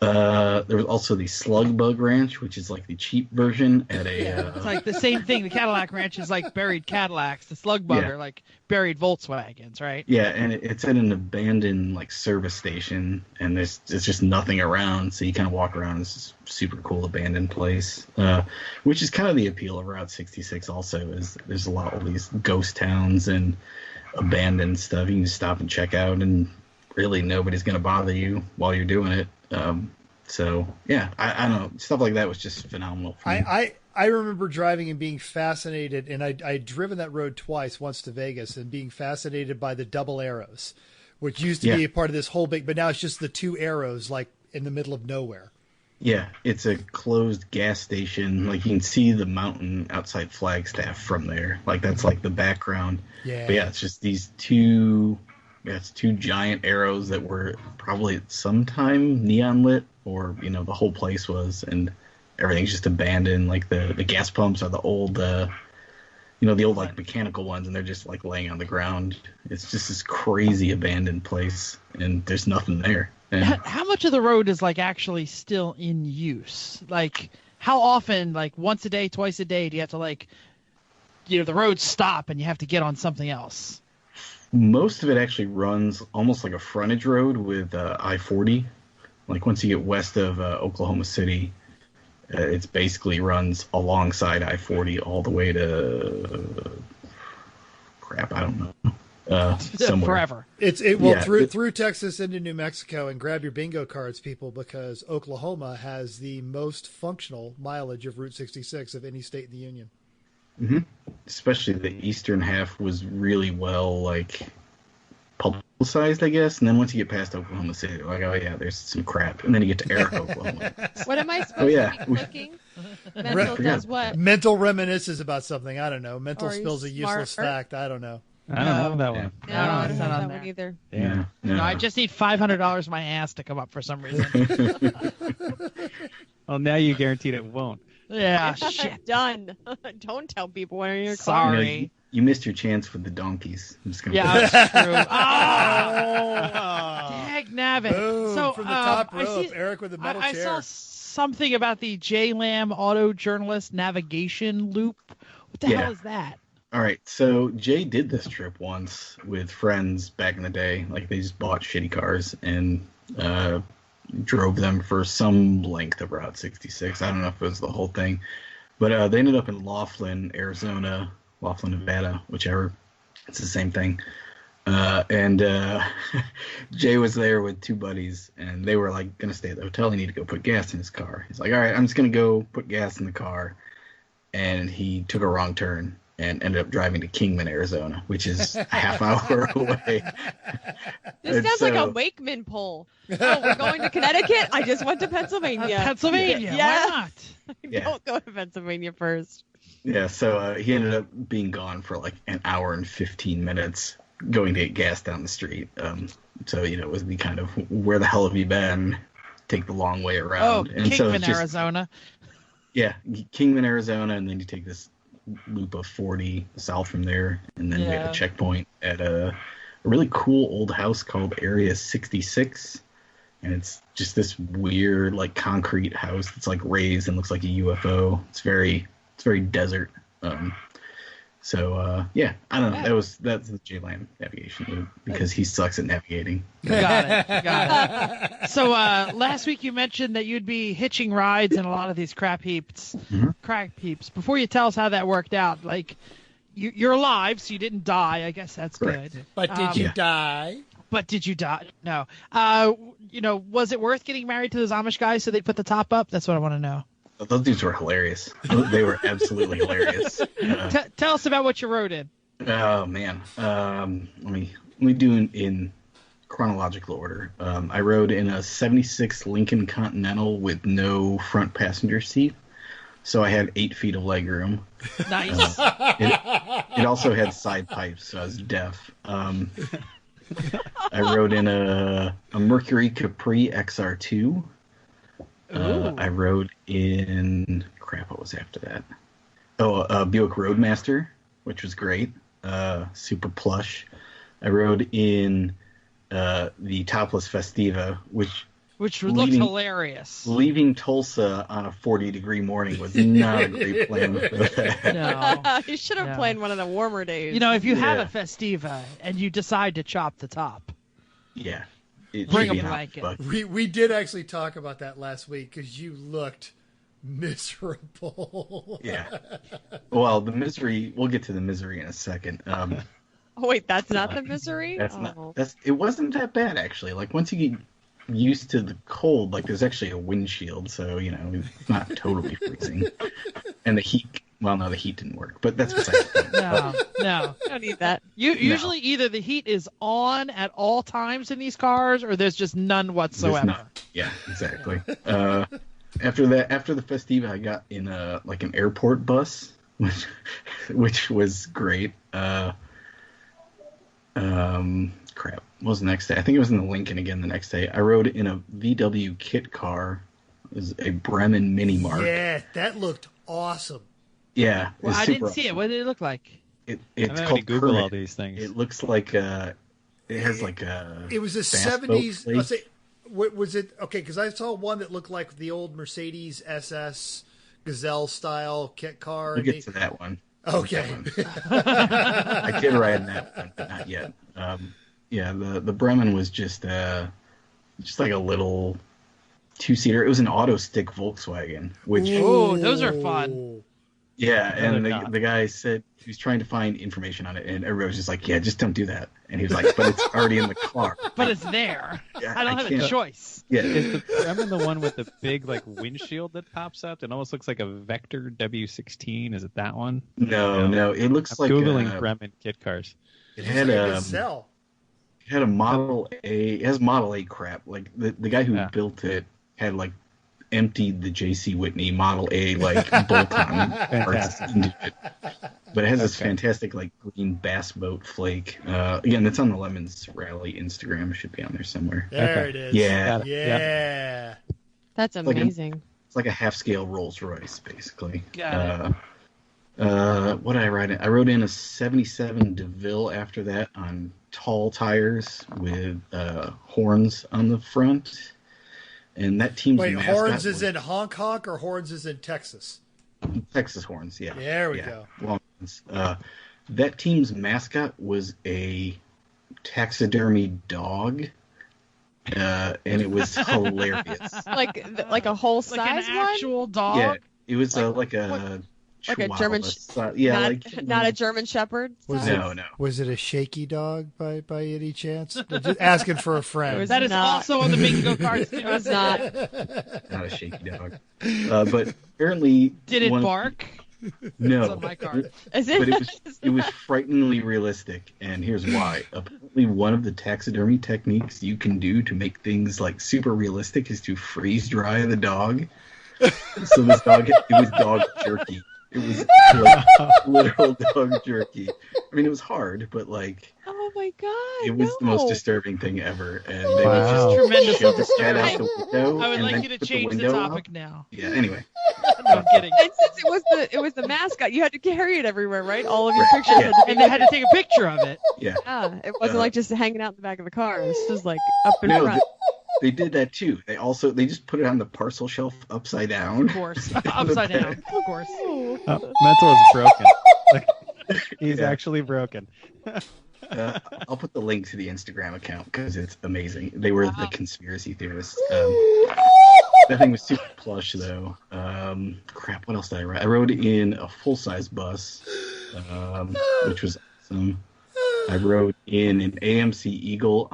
There was also the Slug Bug Ranch, which is like the cheap version at a... It's like the same thing. The Cadillac Ranch is like buried Cadillacs. The Slug Bug are like buried Volkswagens, right? Yeah, and it's at an abandoned like service station, and there's just nothing around, so you kind of walk around this super cool abandoned place, which is kind of the appeal of Route 66 also, is there's a lot of these ghost towns and abandoned stuff. You can just stop and check out, and really nobody's going to bother you while you're doing it. So yeah, I don't know, stuff like that was just phenomenal for me. I remember driving and being fascinated, and I'd driven that road twice, once to Vegas, and being fascinated by the double arrows, which used to be a part of this whole big, but now it's just the two arrows like in the middle of nowhere. Yeah, it's a closed gas station. Like, you can see the mountain outside Flagstaff from there. Like, that's like the background. Yeah. But yeah, it's just these two giant arrows that were probably at some time neon lit, or, you know, the whole place was, and everything's just abandoned. Like, the gas pumps are the old, the old, like, mechanical ones, and they're just, like, laying on the ground. It's just this crazy abandoned place, and there's nothing there. And How much of the road is like actually still in use? Like, how often, like once a day, twice a day, do you have to, like, you know, the roads stop and you have to get on something else? most of it actually runs almost like a frontage road with I-40. Like, once you get west of Oklahoma City, it's basically runs alongside I-40 all the way to crap, I don't know. Somewhere. Forever. Through Texas into New Mexico, and grab your bingo cards, people, because Oklahoma has the most functional mileage of Route 66 of any state in the union. Mm-hmm. Especially the eastern half was really well, like, publicized, I guess. And then once you get past Oklahoma City, they're like, oh yeah, there's some crap. And then you get to Eric, Oklahoma. What am I supposed to be clicking? Mental does what? Mental reminisces about something. I don't know. Mental Or spills a useless smart. fact. I don't know. I don't know that one. No, I don't it's know not that on one there. either. Yeah. No, I just need $500 my ass to come up for some reason. Well, now you guaranteed it won't. Yeah, shit. Done. Don't tell people when you're in your car. Sorry. You missed your chance with the donkeys. I'm just gonna Yeah, put that's true. Oh, dag nabbit. Boom, So from the top I rope, see- Eric with a metal I chair. saw something about the J-Lam auto journalist navigation loop. What the Yeah. hell is that? All right, so Jay did this trip once with friends back in the day. Like they just bought shitty cars and drove them for some length of Route 66. I don't know if it was the whole thing, but they ended up in Laughlin, Arizona, Laughlin, Nevada, whichever. It's the same thing. And Jay was there with two buddies, and they were like gonna stay at the hotel. He needed to go put gas in his car. He's like, "All right, I'm just gonna go put gas in the car," and he took a wrong turn and ended up driving to Kingman, Arizona, which is a half hour away. This sounds like a Wakeman poll. Oh, we're going to Connecticut? I just went to Pennsylvania. Pennsylvania, Yeah. why not? Don't go to Pennsylvania first. Yeah, so he ended up being gone for like an hour and 15 minutes going to get gas down the street. So, it would be kind of, where the hell have you been? Take the long way Oh, around. And Kingman, so it's just, Arizona. Yeah, Kingman, Arizona, and then you take this loop of 40 south from there, and then we had a checkpoint at a really cool old house called Area 66, and it's just this weird like concrete house that's like raised and looks like a UFO. It's very desert. Yeah, I don't know. That's the J-Land navigation loop because he sucks at navigating. Got it. So last week you mentioned that you'd be hitching rides in a lot of these crap heaps. Before you tell us how that worked out, like you're alive, so you didn't die. I guess that's Correct. good. But did you die? But did you die? No. Was it worth getting married to those Amish guys so they put the top up? That's what I want to know. Those dudes were hilarious. They were absolutely hilarious. Tell us about what you rode in. Oh man, let me do in chronological order. I rode in a '76 Lincoln Continental with no front passenger seat, so I had 8 feet of legroom. Nice. It also had side pipes, so I was deaf. I rode in a Mercury Capri XR2. I rode in what was after that? Buick Roadmaster, which was great, super plush. I rode in the topless Festiva, which looked hilarious. Leaving Tulsa on a 40-degree morning was not a great plan. No. You should have planned one of the warmer days. If you have a Festiva and you decide to chop the top, yeah. Bring a blanket. We did actually talk about that last week because you looked miserable. Yeah. Well, the misery. We'll get to the misery in a second. Oh wait, that's not the misery. It wasn't that bad actually. Like once you get used to the cold, like there's actually a windshield, so it's not totally freezing. And the heat. Well, no, the heat didn't work, but that's besides the point. No. Don't need that. Usually either the heat is on at all times in these cars or there's just none whatsoever. There's none. Yeah, exactly. After the Festiva, I got in an airport bus, which was great. Crap. What was the next day? I think it was in the Lincoln again the next day. I rode in a VW kit car. It was a Bremen Mini Mark. Yeah, that looked awesome. Yeah. Well, I didn't see it. What did it look like? It's called Google Permit. all these things. It looks like it has like a. It was a bass 70s. boat Let's say, what was it? Okay, because I saw one that looked like the old Mercedes SS Gazelle style kit car. We'll get to that one. Okay. I did ride in that one, but not yet. The Bremen was just like a little 2-seater. It was an auto stick Volkswagen, which those are fun. Yeah, and the guy said he was trying to find information on it, and everybody was just like, "Yeah, just don't do that." And he was like, "But it's already in the car." But it's there. Yeah, I don't have a choice. Yeah, Is the Bremen the one with the big like windshield that pops up? It almost looks like a Vector W16. Is it that one? No. It looks I'm like Googling Bremen kit cars. It had a Gazelle. It had a Model A. It has Model A crap. Like the guy who built it had like emptied the J.C. Whitney Model A like bolt-on parts into it. But it has this fantastic like green bass boat flake. Again, it's on the Lemons Rally Instagram. It should be on there somewhere. There it is. Yeah. Yeah. That's amazing. It's like a half-scale Rolls Royce, basically. Got it. What did I ride in? I rode in a 77 DeVille after that on tall tires with horns on the front. And that team's mascot horns is in honk honk or horns is in Texas? Texas horns, yeah. There we go. Long ones. That team's mascot was a taxidermy dog, and it was hilarious. Like a whole Like an size one? actual dog. Yeah, it was like a Chihuahua German style. Yeah, not a German Shepherd? Was no. Was it a shaky dog by any chance? Just asking for a friend. That is not. also on the bingo cards. It was not. Not a shaky dog. But apparently, Did it bark? No, It's on my card. Is but it was frighteningly realistic, and here's why. Apparently, one of the taxidermy techniques you can do to make things like super realistic is to freeze dry the dog. So this dog, it was dog jerky. It was like literal dog jerky. I mean, it was hard, but like, Oh my god! it was the most disturbing thing ever. And they would Wow. just Tremendously shove his head out disturbing. the window. I would and like then you to put change the window up. topic now. Yeah. Anyway, No, I'm kidding. And since it was the mascot, you had to carry it everywhere, right? All of your Right, pictures yeah. had to be And they had to take a picture of it. yeah. it wasn't like just hanging out in the back of the car. It was just like up in No, front. they did that too. They just put it on the parcel shelf upside down. Of course. Upside down. Of course. Mental is broken. Like, he's Yeah. actually broken. I'll put the link to the Instagram account because it's amazing. They were the conspiracy theorists. That thing was super plush, though. Crap, what else did I ride? I rode in a full-size bus, which was awesome. I rode in an AMC Eagle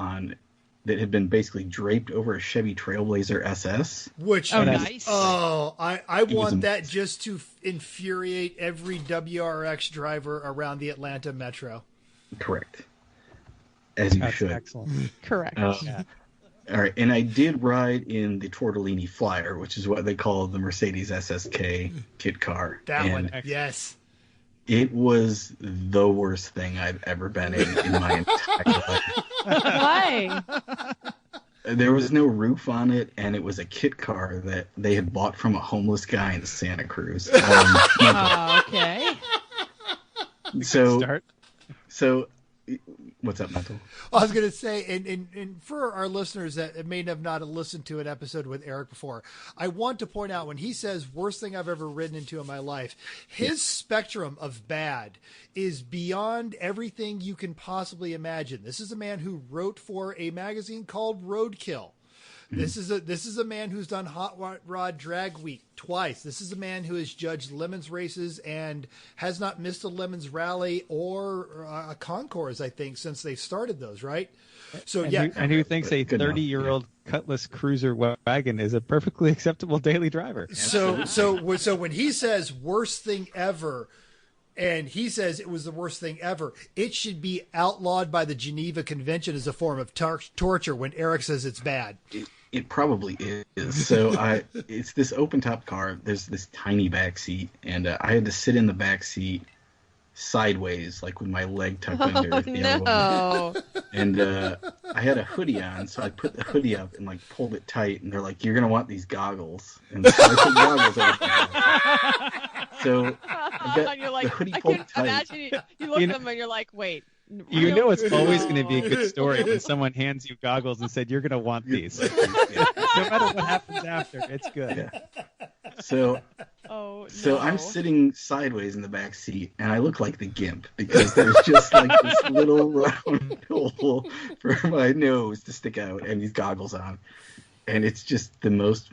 that had been basically draped over a Chevy Trailblazer SS. Which nice. Oh, I was want that amazing. just to infuriate every WRX driver around the Atlanta metro. Correct. As you That's should. excellent. Correct. Yeah. All right, and I did ride in the Tortellini Flyer, which is what they call the Mercedes SSK kit car. That and one, yes. It was the worst thing I've ever been in my entire life. Why? There was no roof on it, and it was a kit car that they had bought from a homeless guy in Santa Cruz. Okay. So, Start. so, what's up, Mental? I was going to say, and for our listeners that may have not listened to an episode with Eric before, I want to point out when he says worst thing I've ever ridden into in my life, his spectrum of bad is beyond everything you can possibly imagine. This is a man who wrote for a magazine called Roadkill. This is a man who's done Hot Rod Drag Week twice. This is a man who has judged Lemons races and has not missed a Lemons rally or a concours, I think, since they started those, right? So And who thinks a Good enough, 30-year-old Cutlass Cruiser wagon is a perfectly acceptable daily driver? So when he says worst thing ever, and he says it was the worst thing ever, it should be outlawed by the Geneva Convention as a form of torture when Eric says it's bad. It probably is. So it's this open top car. There's this tiny back seat, and I had to sit in the back seat sideways, like with my leg tucked under the other one. No. And I had a hoodie on, so I put the hoodie up and like pulled it tight. And they're like, "You're gonna want these goggles." And so I put goggles over. So I've got And you're the like, hoodie I pulled can tight. imagine you look at them and you're like, wait. You know it's always going to be a No. good story when someone hands you goggles and said, you're going to want these. Yeah. No matter what happens after, it's good. Yeah. So Oh, So no. I'm sitting sideways in the back seat, and I look like the gimp because there's just like this little round hole for my nose to stick out, and these goggles on, and it's just the most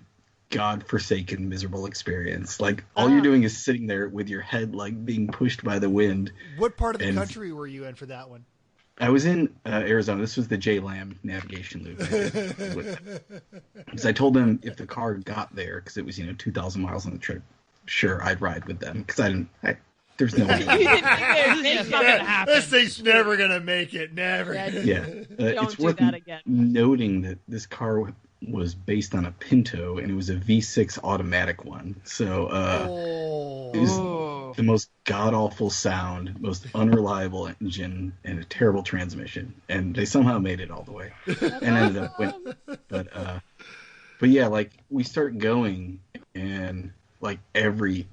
godforsaken, miserable experience. Like all you're doing is sitting there with your head like being pushed by the wind. What part of the And- country were you in for that one? I was in Arizona. This was the J Lamb navigation loop. Because I told them if the car got there, because it was 2,000 miles on the trip, sure I'd ride with them because there's no way. You didn't think they would make It's not it. gonna happen. This thing's never gonna make it. Never. Yeah, Don't it's do worth that again. noting that this car was based on a Pinto, and it was a V6 automatic one. So it was Oh. the most god-awful sound, most unreliable engine, and a terrible transmission. And they somehow made it all the way and ended up winning. But yeah, like we start going, and like every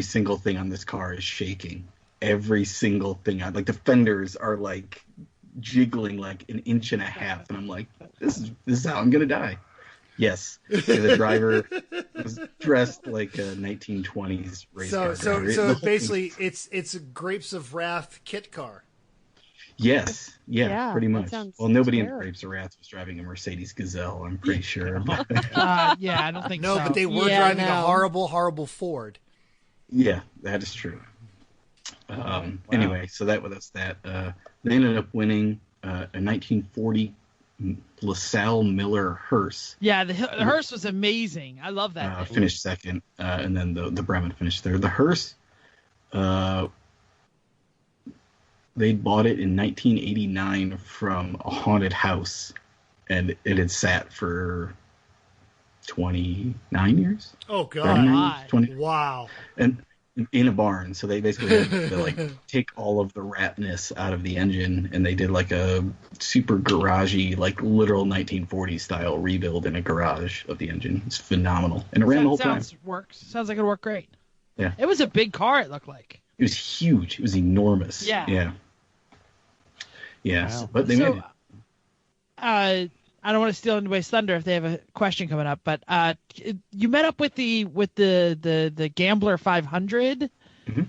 single thing on this car is shaking. Every single thing, like the fenders are like jiggling like an inch and a half, and I'm like, this is how I'm gonna die. Yes, the driver was dressed like a 1920s race car driver. So basically, it's a Grapes of Wrath kit car. Yes, Yeah, pretty that much. sounds Well, nobody in scary. Grapes of Wrath was driving a Mercedes Gazelle, I'm pretty sure. Yeah, I don't think No, so. but they were Yeah, driving a no. horrible Ford. Yeah, that is true. Anyway, so that was that. They ended up winning a 1940 LaSalle Miller hearse. Yeah, the hearse was amazing. I love that. thing. Finished second, and then the Bremen finished third. The hearse, they bought it in 1989 from a haunted house, and it had sat for 29 years. Oh 39 God! years, 20, Wow. and in a barn. So they basically had to like take all of the ratness out of the engine, and they did like a super garagey, like literal 1940s style rebuild in a garage of the engine. It's phenomenal, and it ran the whole time. Sounds like it'd work great. Yeah. It was a big car. It looked like. It was huge. It was enormous. Yeah. Yeah. Wow. But they made it. I don't want to steal anybody's thunder if they have a question coming up, but you met up with the Gambler 500. Mhm.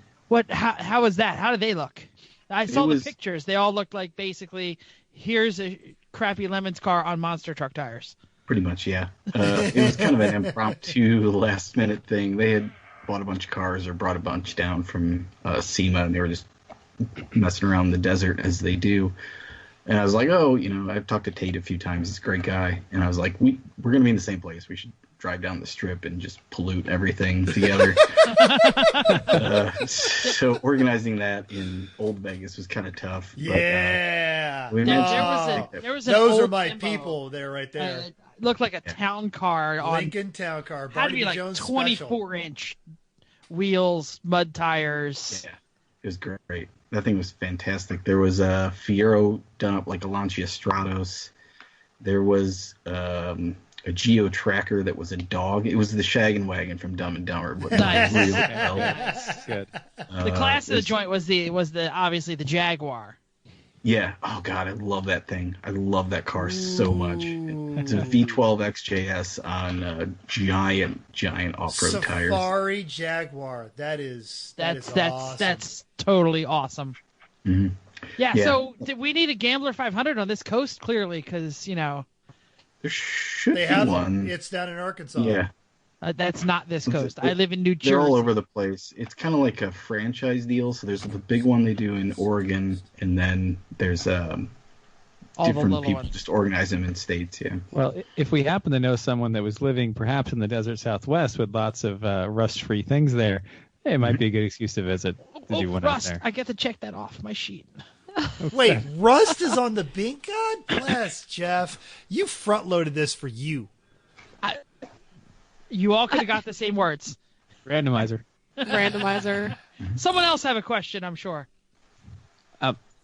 How was that? How did they look? I saw the pictures. They all looked like basically here's a crappy Lemons car on monster truck tires. Pretty much, yeah. It was kind of an impromptu last minute thing. They had bought a bunch of cars or brought a bunch down from SEMA, and they were just messing around in the desert as they do. And I was like, oh, I've talked to Tate a few times. He's a great guy. And I was like, we're going to be in the same place. We should drive down the strip and just pollute everything together. So organizing that in Old Vegas was kind of tough. Yeah. But, we There managed was an Those old are my limo. people there, right there. Looked like a town car on Lincoln Town Car. had to Barnaby be like Jones 24-inch wheels, mud tires. Yeah, it was great. That thing was fantastic. There was a Fiero done up like a Lancia Stratos. There was a Geo Tracker that was a dog. It was the Shaggin' Wagon from Dumb and Dumber. But Nice. really well. That's good. The class of the joint was the obviously the Jaguar. Yeah. Oh God, I love that thing. I love that car so much. It's a V12 XJS on giant off-road tires. Safari Jaguar. That's awesome. That's totally awesome. Mhm. Yeah, Yeah. so we need a Gambler 500 on this coast clearly because There should They be have one. It's down in Arkansas. Yeah. that's not this coast. They're- I live in New Jersey. They're all over the place. It's kind of like a franchise deal. So there's the big one they do in Oregon, and then there's all the different little people ones. just organize them in states. Yeah. Well, if we happen to know someone that was living perhaps in the desert Southwest with lots of rust-free things there, it might be a good excuse to visit. To do one out Rust! there. I get to check that off my sheet. Wait, Rust is on the Bink? God bless, Jeff. You front-loaded this for you. You all could have got the same words. Randomizer. Randomizer. Someone else have a question, I'm sure.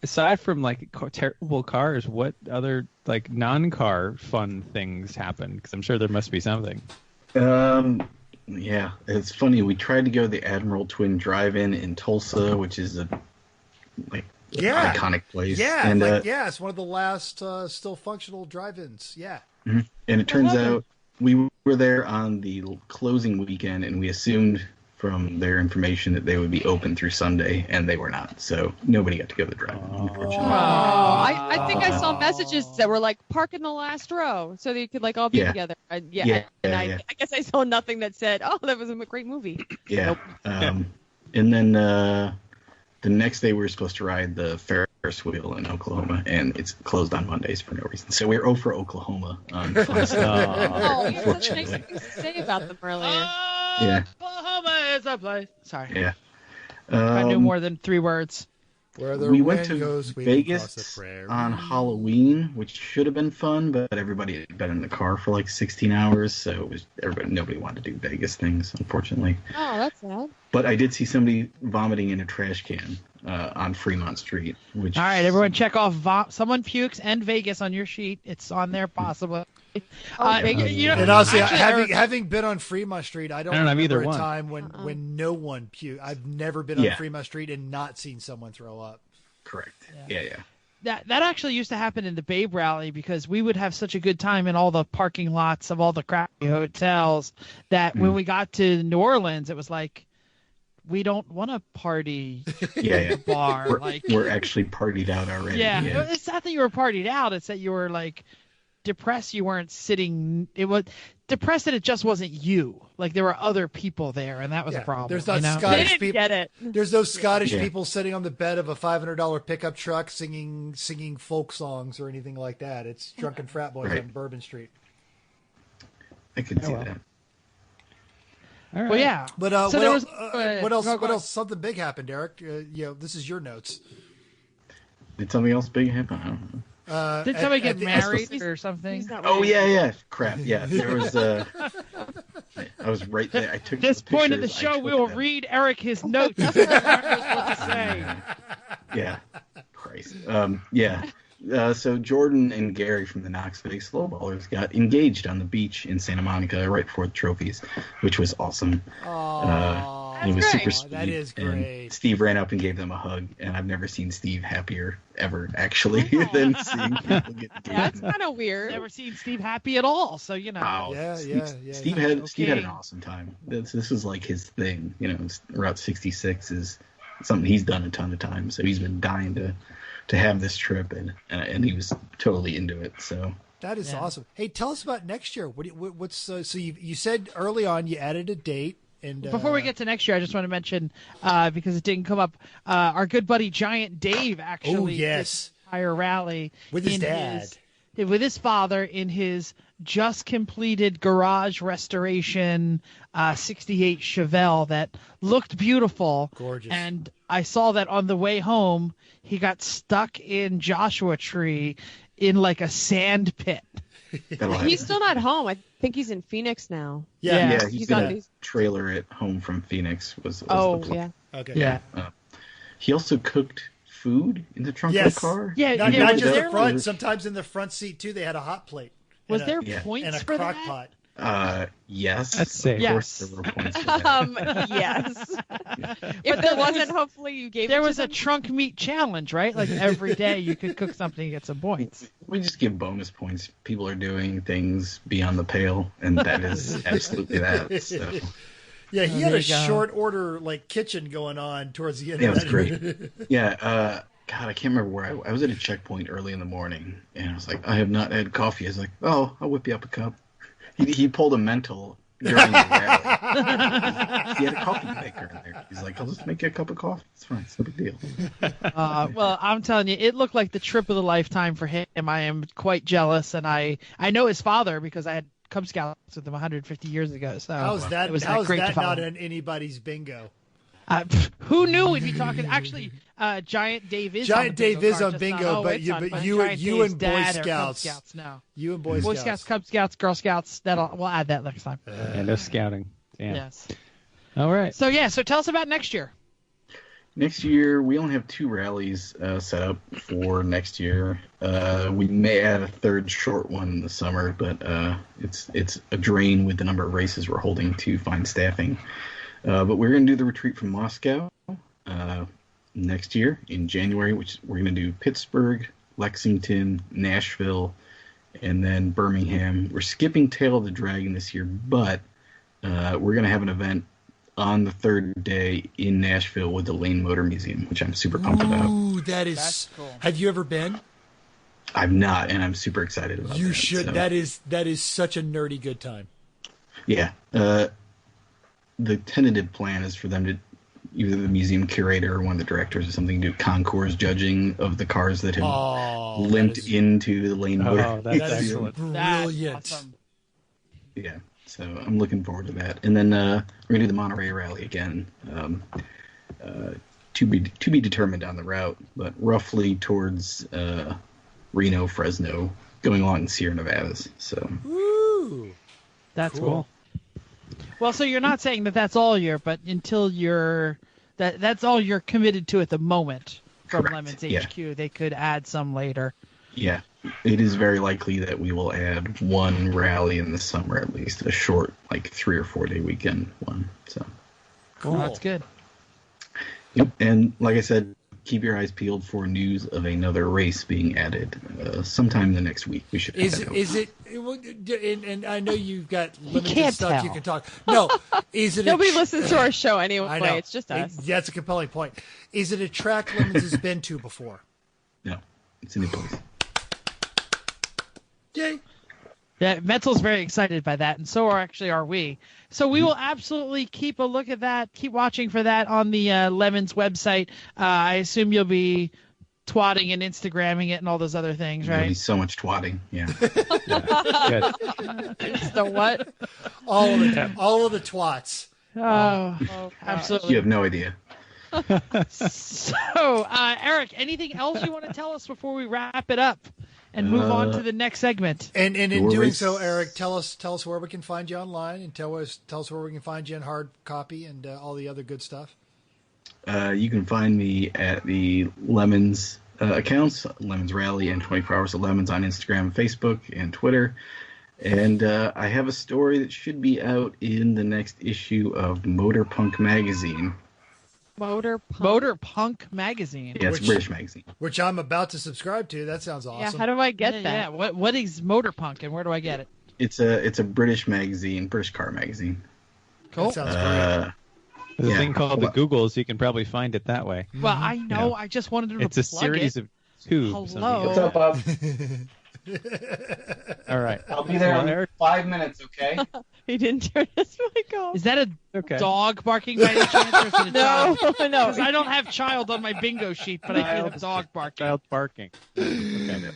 Aside from like terrible cars, what other like non-car fun things happen? Because I'm sure there must be something. Yeah, it's funny. We tried to go to the Admiral Twin Drive-In in Tulsa, which is a iconic place. Yeah, and it's one of the last still functional drive-ins. Yeah. and it turns out we were there on the closing weekend, and we assumed from their information that they would be open through Sunday, and they were not. So nobody got to go to the drive-in, unfortunately. I think I saw messages that were like park in the last row so that you could like all be Yeah. together. I guess I saw nothing that said, "Oh, that was a great movie." Yeah. And then the next day we were supposed to ride the Ferris wheel in Oklahoma, and it's closed on Mondays for no reason. So we're 0 for Oklahoma on fun stuff. Oh, you had such nice things to say about them earlier. Yeah. Oklahoma is a place. Sorry. Yeah. I knew more than 3 words. Where the We went wind to goes, we can cross the Vegas prairie. on Halloween, which should have been fun, but everybody had been in the car for like 16 hours, so nobody wanted to do Vegas things, unfortunately. Oh, that's sad. But I did see somebody vomiting in a trash can on Fremont Street. Which All right, everyone, check off someone pukes and Vegas on your sheet. It's on there, possibly. Vegas. And honestly, actually, having been on Fremont Street, I don't have remember either a one. time when no one puked. I've never been on Yeah. Fremont Street and not seen someone throw up. Correct. Yeah. that actually used to happen in the Babe Rally because we would have such a good time in all the parking lots of all the crappy hotels that when we got to New Orleans, it was like, we don't want to party Yeah, at the bar. we're actually partied out already. Yeah, it's not that you were partied out. It's that you were like depressed. You weren't sitting. It was depressed that it just wasn't you. Like there were other people there, and that was a problem. There's not you know? They Scottish didn't people. get it. There's those Scottish Yeah. people sitting on the bed of a $500 pickup truck singing folk songs or anything like that. It's drunken frat boys Right. on Bourbon Street. I could see well. that. All right. Well, yeah. But So what there else? was- What else? go What ahead. else? Something big happened, Eric. This is your notes. Did something else big happen? I don't know. Did somebody get at the- married or something? He's not Oh ready. yeah. Crap. Yeah, there was. I was right there. I took This the point of the pictures, I show, took we will them. read Eric his notes. He knows what to say. Yeah. Christ. Yeah. So Jordan and Gary from the Knox City Slowballers got engaged on the beach in Santa Monica right before the trophies, which was awesome. And it was That's super great. sweet. That is and great. Steve ran up and gave them a hug, and I've never seen Steve happier ever, actually, than seeing people get engaged. That's kind of weird. Never seen Steve happy at all, so you know. Wow. Yeah, Steve yeah. had Okay. an awesome time. This was like his thing. You know, Route 66 is something he's done a ton of times, so he's been dying to have this trip, and he was totally into it. So That is Yeah. awesome. Hey, tell us about next year. What's so you said early on you added a date, and Before we get to next year, I just want to mention because it didn't come up. Our good buddy Giant Dave actually did yes. the entire rally With his in dad. with his father in his just completed garage restoration 68 Chevelle that looked beautiful. Gorgeous. And I saw that on the way home, he got stuck in Joshua Tree in like a sand pit. that'll happen. He's still not home. I think he's in Phoenix now. Yeah. Yeah, he's He's got on a these- trailer at home from Phoenix. Was Oh the plan. yeah. Okay. Yeah. He also cooked food in the trunk Yes. of the car. Yeah. Not, yeah, not was just there, the front. Sometimes in the front seat too, they had a hot plate. Was and there Yeah. points and a for crock that? pot? Yes. That's safe. Yeah. Of course, there were points for that. Yes. But If there wasn't, hopefully you gave. There it to was a them. trunk meat challenge, right? Like every day you could cook something and get some points. We just give bonus points. People are doing things beyond the pale, and that is absolutely that. So. Yeah, he Oh, had there a you go. short order kitchen going on towards the end. Yeah, of it was that. great. Yeah, God, I can't remember where I was at a checkpoint early in the morning, and I was like, I have not had coffee. I was like, oh, I'll whip you up a cup. He pulled a mental during the rally. He had a coffee maker in there. He's like, I'll just make you a cup of coffee. It's fine. It's no big deal. Well, I'm telling you, it looked like the trip of the lifetime for him. I am quite jealous, and I know his father because I had Cub Scouts with him 150 years ago. So How's that? it was How's great to that follow. not in anybody's bingo? Who knew we'd be talking? Actually, Giant Dave is Giant on the Dave bingo is card, on just bingo, not- but it's you- on- but but you- Giant you Dave's and Boy dad are Cub Scouts. Scouts now. You and Boy Boy Scouts. Scouts, Cub Scouts, Girl Scouts. We'll add that next time. Yeah, no scouting. Damn. Yes. All right. So tell us about next year. Next year, we only have 2 rallies set up for next year. We may add a third short one in the summer, but it's a drain with the number of races we're holding to find staffing. But we're going to do the retreat from Moscow next year in January, which we're going to do Pittsburgh, Lexington, Nashville, and then Birmingham. We're skipping Tail of the Dragon this year, but we're going to have an event on the third day in Nashville with the Lane Motor Museum, which I'm super pumped about. Ooh, that's cool. Have you ever been? I've not, and I'm super excited about that. You should. so. That is such a nerdy good time. Yeah. The tentative plan is for them to, either the museum curator or one of the directors or something, do concours judging of the cars that have Oh, limped that is, into the Lane Motor. Oh, that's that is excellent. brilliant. That's awesome. Yeah. So I'm looking forward to that. And then we're gonna do the Monterey Rally again. To be determined on the route, but roughly towards Reno, Fresno, going along in Sierra Nevadas. So Woo. That's Cool. cool. Well, so you're not saying that that's all year, but until that's all you're committed to at the moment from Correct, Lemons yeah. HQ. They could add some later. yeah, it is very likely that we will add one rally in the summer, at least a short, like 3 or 4 day weekend one. So Cool. Oh, that's good. yep. And like I said, keep your eyes peeled for news of another race being added sometime in the next week. We should. Is it? And I know you've got limited can't stuff tell. you can talk. No, is it? Nobody listens to our show anyway. I know. It's just us. That's a compelling point. Is it a track Lemons has been to before? No, it's a new place. Yay! Yeah, Metzel's very excited by that, and so are we. So we will absolutely keep a look at that, keep watching for that on the Lemons website. I assume you'll be twatting and Instagramming it and all those other things, There'll be right? so much twatting. Yeah. Good. It's the what? All of the twats. Oh, absolutely. You have no idea. So, Eric, anything else you want to tell us before we wrap it up and move on to the next segment? And in Your doing race. so, Eric, tell us where we can find you online, and tell us where we can find you in hard copy and all the other good stuff. You can find me at the Lemons accounts, Lemons Rally and 24 Hours of Lemons on Instagram, Facebook, and Twitter. And I have a story that should be out in the next issue of Motor Punk magazine. Motor Punk. Magazine. Yeah, it's a British magazine. Which I'm about to subscribe to. That sounds Yeah, awesome. how do I get Yeah, that? yeah. What is Motor Punk and where do I get it? It's a British magazine, British car magazine. Cool. That sounds great. There's Yeah. a thing called the Well- Googles. You can probably find it that way. Well, I know. Yeah. I just wanted to It's a plug series it. of tubes. Hello. What's up, Bob? All right. I'll be there Well, in Eric, 5 minutes, okay? He didn't turn his mic off. Is that a okay. dog barking by any chance? Or is it a No, child? no. Because I don't have child on my bingo sheet, but I do have dog barking. Child barking. Okay.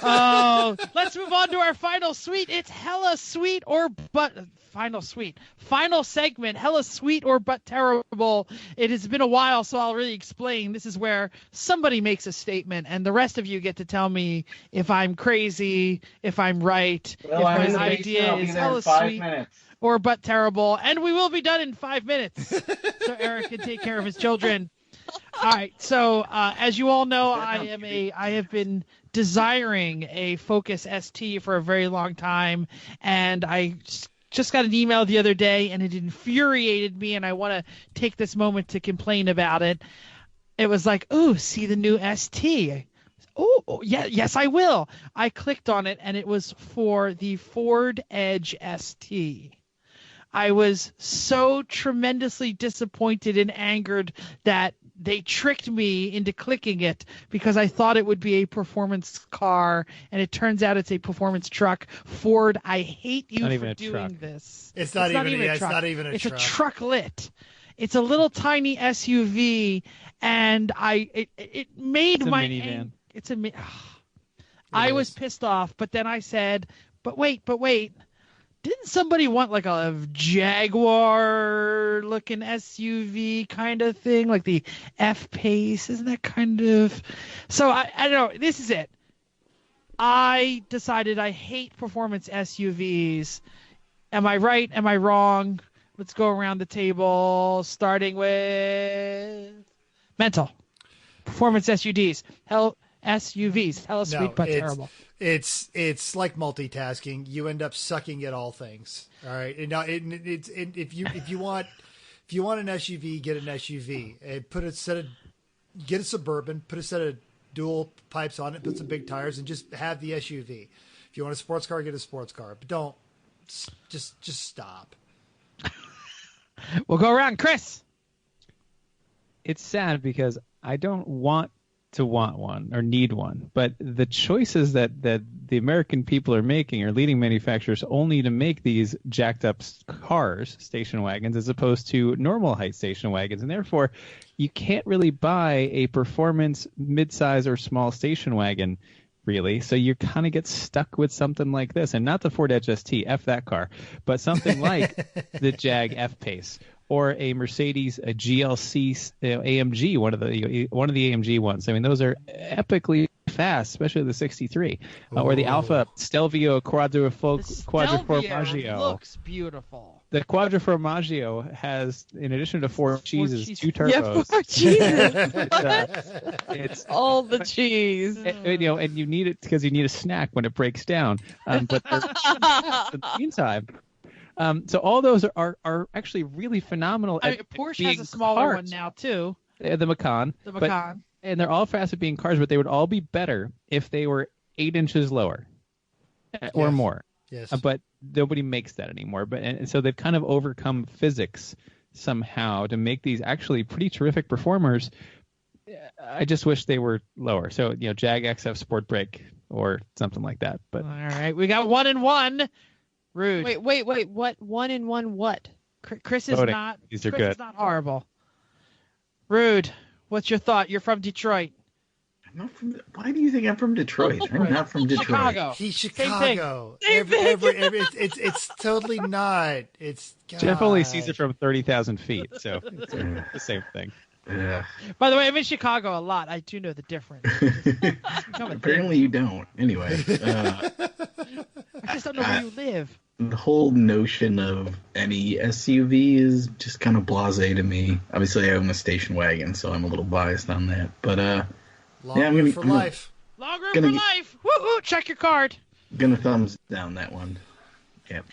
Oh, let's move on to our final suite. It's hella sweet or but final suite. Final segment, hella sweet or but terrible. It has been a while, so I'll really explain. This is where somebody makes a statement, and the rest of you get to tell me if I'm crazy, if I'm right, if my idea is hella sweet or but terrible. And we will be done in 5 minutes, so Eric can take care of his children. All right. So as you all know, I have been desiring a Focus ST for a very long time, and I just got an email the other day, and it infuriated me, and I want to take this moment to complain about it. It was like, "Ooh, see the new ST." Oh, yeah, yes, I will. I clicked on it, and it was for the Ford Edge ST. I was so tremendously disappointed and angered that they tricked me into clicking it because I thought it would be a performance car, and it turns out it's a performance truck. Ford, I hate you Not for even a doing truck. this. It's not even a truck. not even a It's truck. a trucklet. It's a little tiny SUV, and it made It's a my minivan. it's a I was pissed off, but then I said, but wait. Didn't somebody want like a Jaguar looking SUV kind of thing, like the F-Pace? Isn't that kind of? So I don't know. This is it. I decided I hate performance SUVs. Am I right? Am I wrong? Let's go around the table, starting with mental performance SUVs. SUVs. Hella sweet but terrible. It's like multitasking. You end up sucking at all things. All right. And now if you want an SUV, get an SUV. And get a Suburban. Put a set of dual pipes on it. Put some big tires, and just have the SUV. If you want a sports car, get a sports car. But don't just stop. We'll go around, Chris. It's sad because I don't want to want one or need one, but the choices that the American people are making are leading manufacturers only to make these jacked up cars, station wagons, as opposed to normal height station wagons, and therefore you can't really buy a performance midsize or small station wagon really, so you kind of get stuck with something like this, and not the Ford Edge ST, F that car, but something like the Jag F-Pace or a Mercedes, a GLC AMG, one of the AMG ones. I mean, those are epically fast, especially the 63, or the Alfa Stelvio Quadriformaggio. Looks beautiful. The Quadriformaggio has, in addition to four cheeses, cheese. 2 turbos. Yeah, for Jesus. It's All the cheese. and you need it because you need a snack when it breaks down. But in the meantime, so all those are actually really phenomenal. I mean, at Porsche being has a smaller cars. one now too. The Macan. The But Macan. and they're all fast at being cars, but they would all be better if they were 8 inches lower or Yes. more. Yes. But nobody makes that anymore. And so they've kind of overcome physics somehow to make these actually pretty terrific performers. I just wish they were lower. So, Jag XF Sport Brake or something like that. But All right, we got 1 and 1. Rude. Wait. What? 1 and 1 what? Chris is Voting. not. These are Chris good. is not horrible. Rude. What's your thought? You're from Detroit. I'm not from. Why do you think I'm from Detroit? I'm not from Detroit. Chicago. He's thing. Chicago. Same thing. It's totally not. It's Jeff only God. sees it from 30,000 feet. So it's the same thing. Yeah. By the way, I'm in Chicago a lot. I do know the difference. Apparently you don't. Anyway, I just don't know where you live. the whole notion of any SUV is just kind of blasé to me. Obviously, I own a station wagon, so I'm a little biased on that. But Long yeah, I'm road gonna- for I'm gonna- life. Long room Gonna for get- life. Woo-hoo, check your card. gonna thumbs down that one. Yep.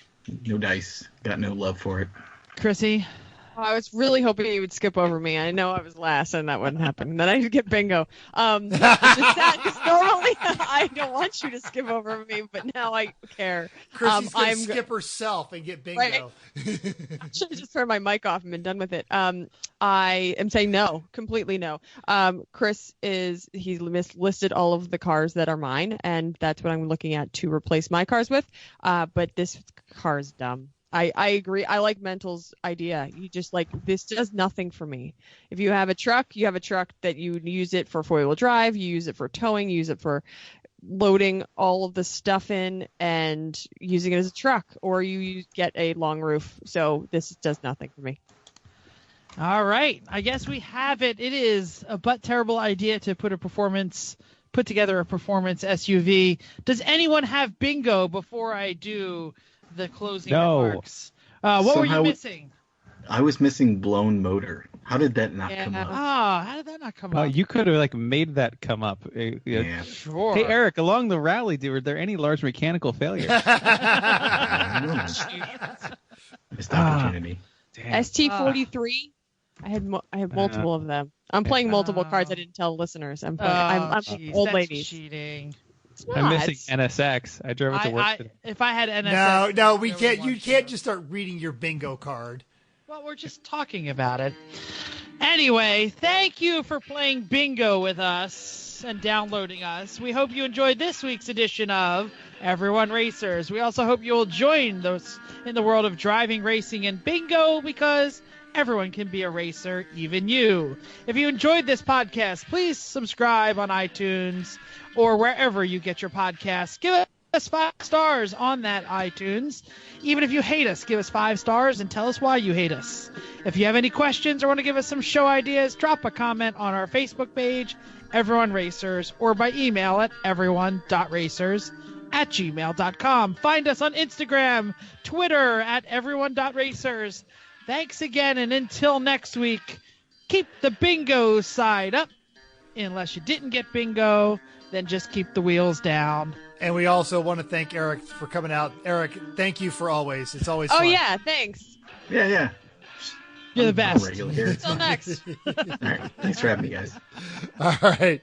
No dice. Got no love for it. Chrissy. I was really hoping you would skip over me. I know I was last, and that wouldn't happen. Then I'd get bingo. It's just sad because normally I don't want you to skip over me, but now I care. Chrissy's gonna I'm skip herself and get bingo. Right. Should have just turned my mic off and been done with it. I am saying no, completely no. Chris he's listed all of the cars that are mine, and that's what I'm looking at to replace my cars with. But this car is dumb. I agree. I like Mental's idea. You just this does nothing for me. If you have a truck, you have a truck that you use it for 4-wheel drive, you use it for towing, you use it for loading all of the stuff in and using it as a truck, or you get a long roof. So this does nothing for me. All right. I guess we have it. It is a but terrible idea to put together a performance SUV. Does anyone have bingo before I do the closing No. remarks? What were you Somehow- missing? I was missing blown motor. How did that not come Yeah. up? How did that not come Oh, up? you could have made that come up. Yeah. Sure. Hey, Eric, along the rally, were there any large mechanical failures? I don't know. Missed opportunity. Damn. ST43. I had multiple of them. I'm playing multiple cards. I didn't tell listeners. I'm playing. I'm jeez, old that's ladies. cheating. It's I'm not. missing NSX. I drove it to work today. If I had NSX, No, we there can't. was one You can't show. just start reading your bingo card. Well, we're just talking about it. Anyway, thank you for playing bingo with us and downloading us. We hope you enjoyed this week's edition of Everyone Racers. We also hope you'll join those in the world of driving, racing, and bingo, because everyone can be a racer, even you. If you enjoyed this podcast, please subscribe on iTunes or wherever you get your podcasts. Give us 5 stars on that iTunes. Even if you hate us, give us 5 stars and tell us why you hate us. If you have any questions or want to give us some show ideas, drop a comment on our Facebook page, Everyone Racers, or by email at everyone.racers@gmail.com. Find us on Instagram, Twitter at everyone.racers. Thanks again, and until next week, keep the bingo side up. Unless you didn't get bingo, then just keep the wheels down. And we also want to thank Eric for coming out. Eric, thank you for always. It's always Oh fun. yeah, thanks. Yeah. You're the I'm best. regular here. Till next. All right. Thanks for having me, guys. All right.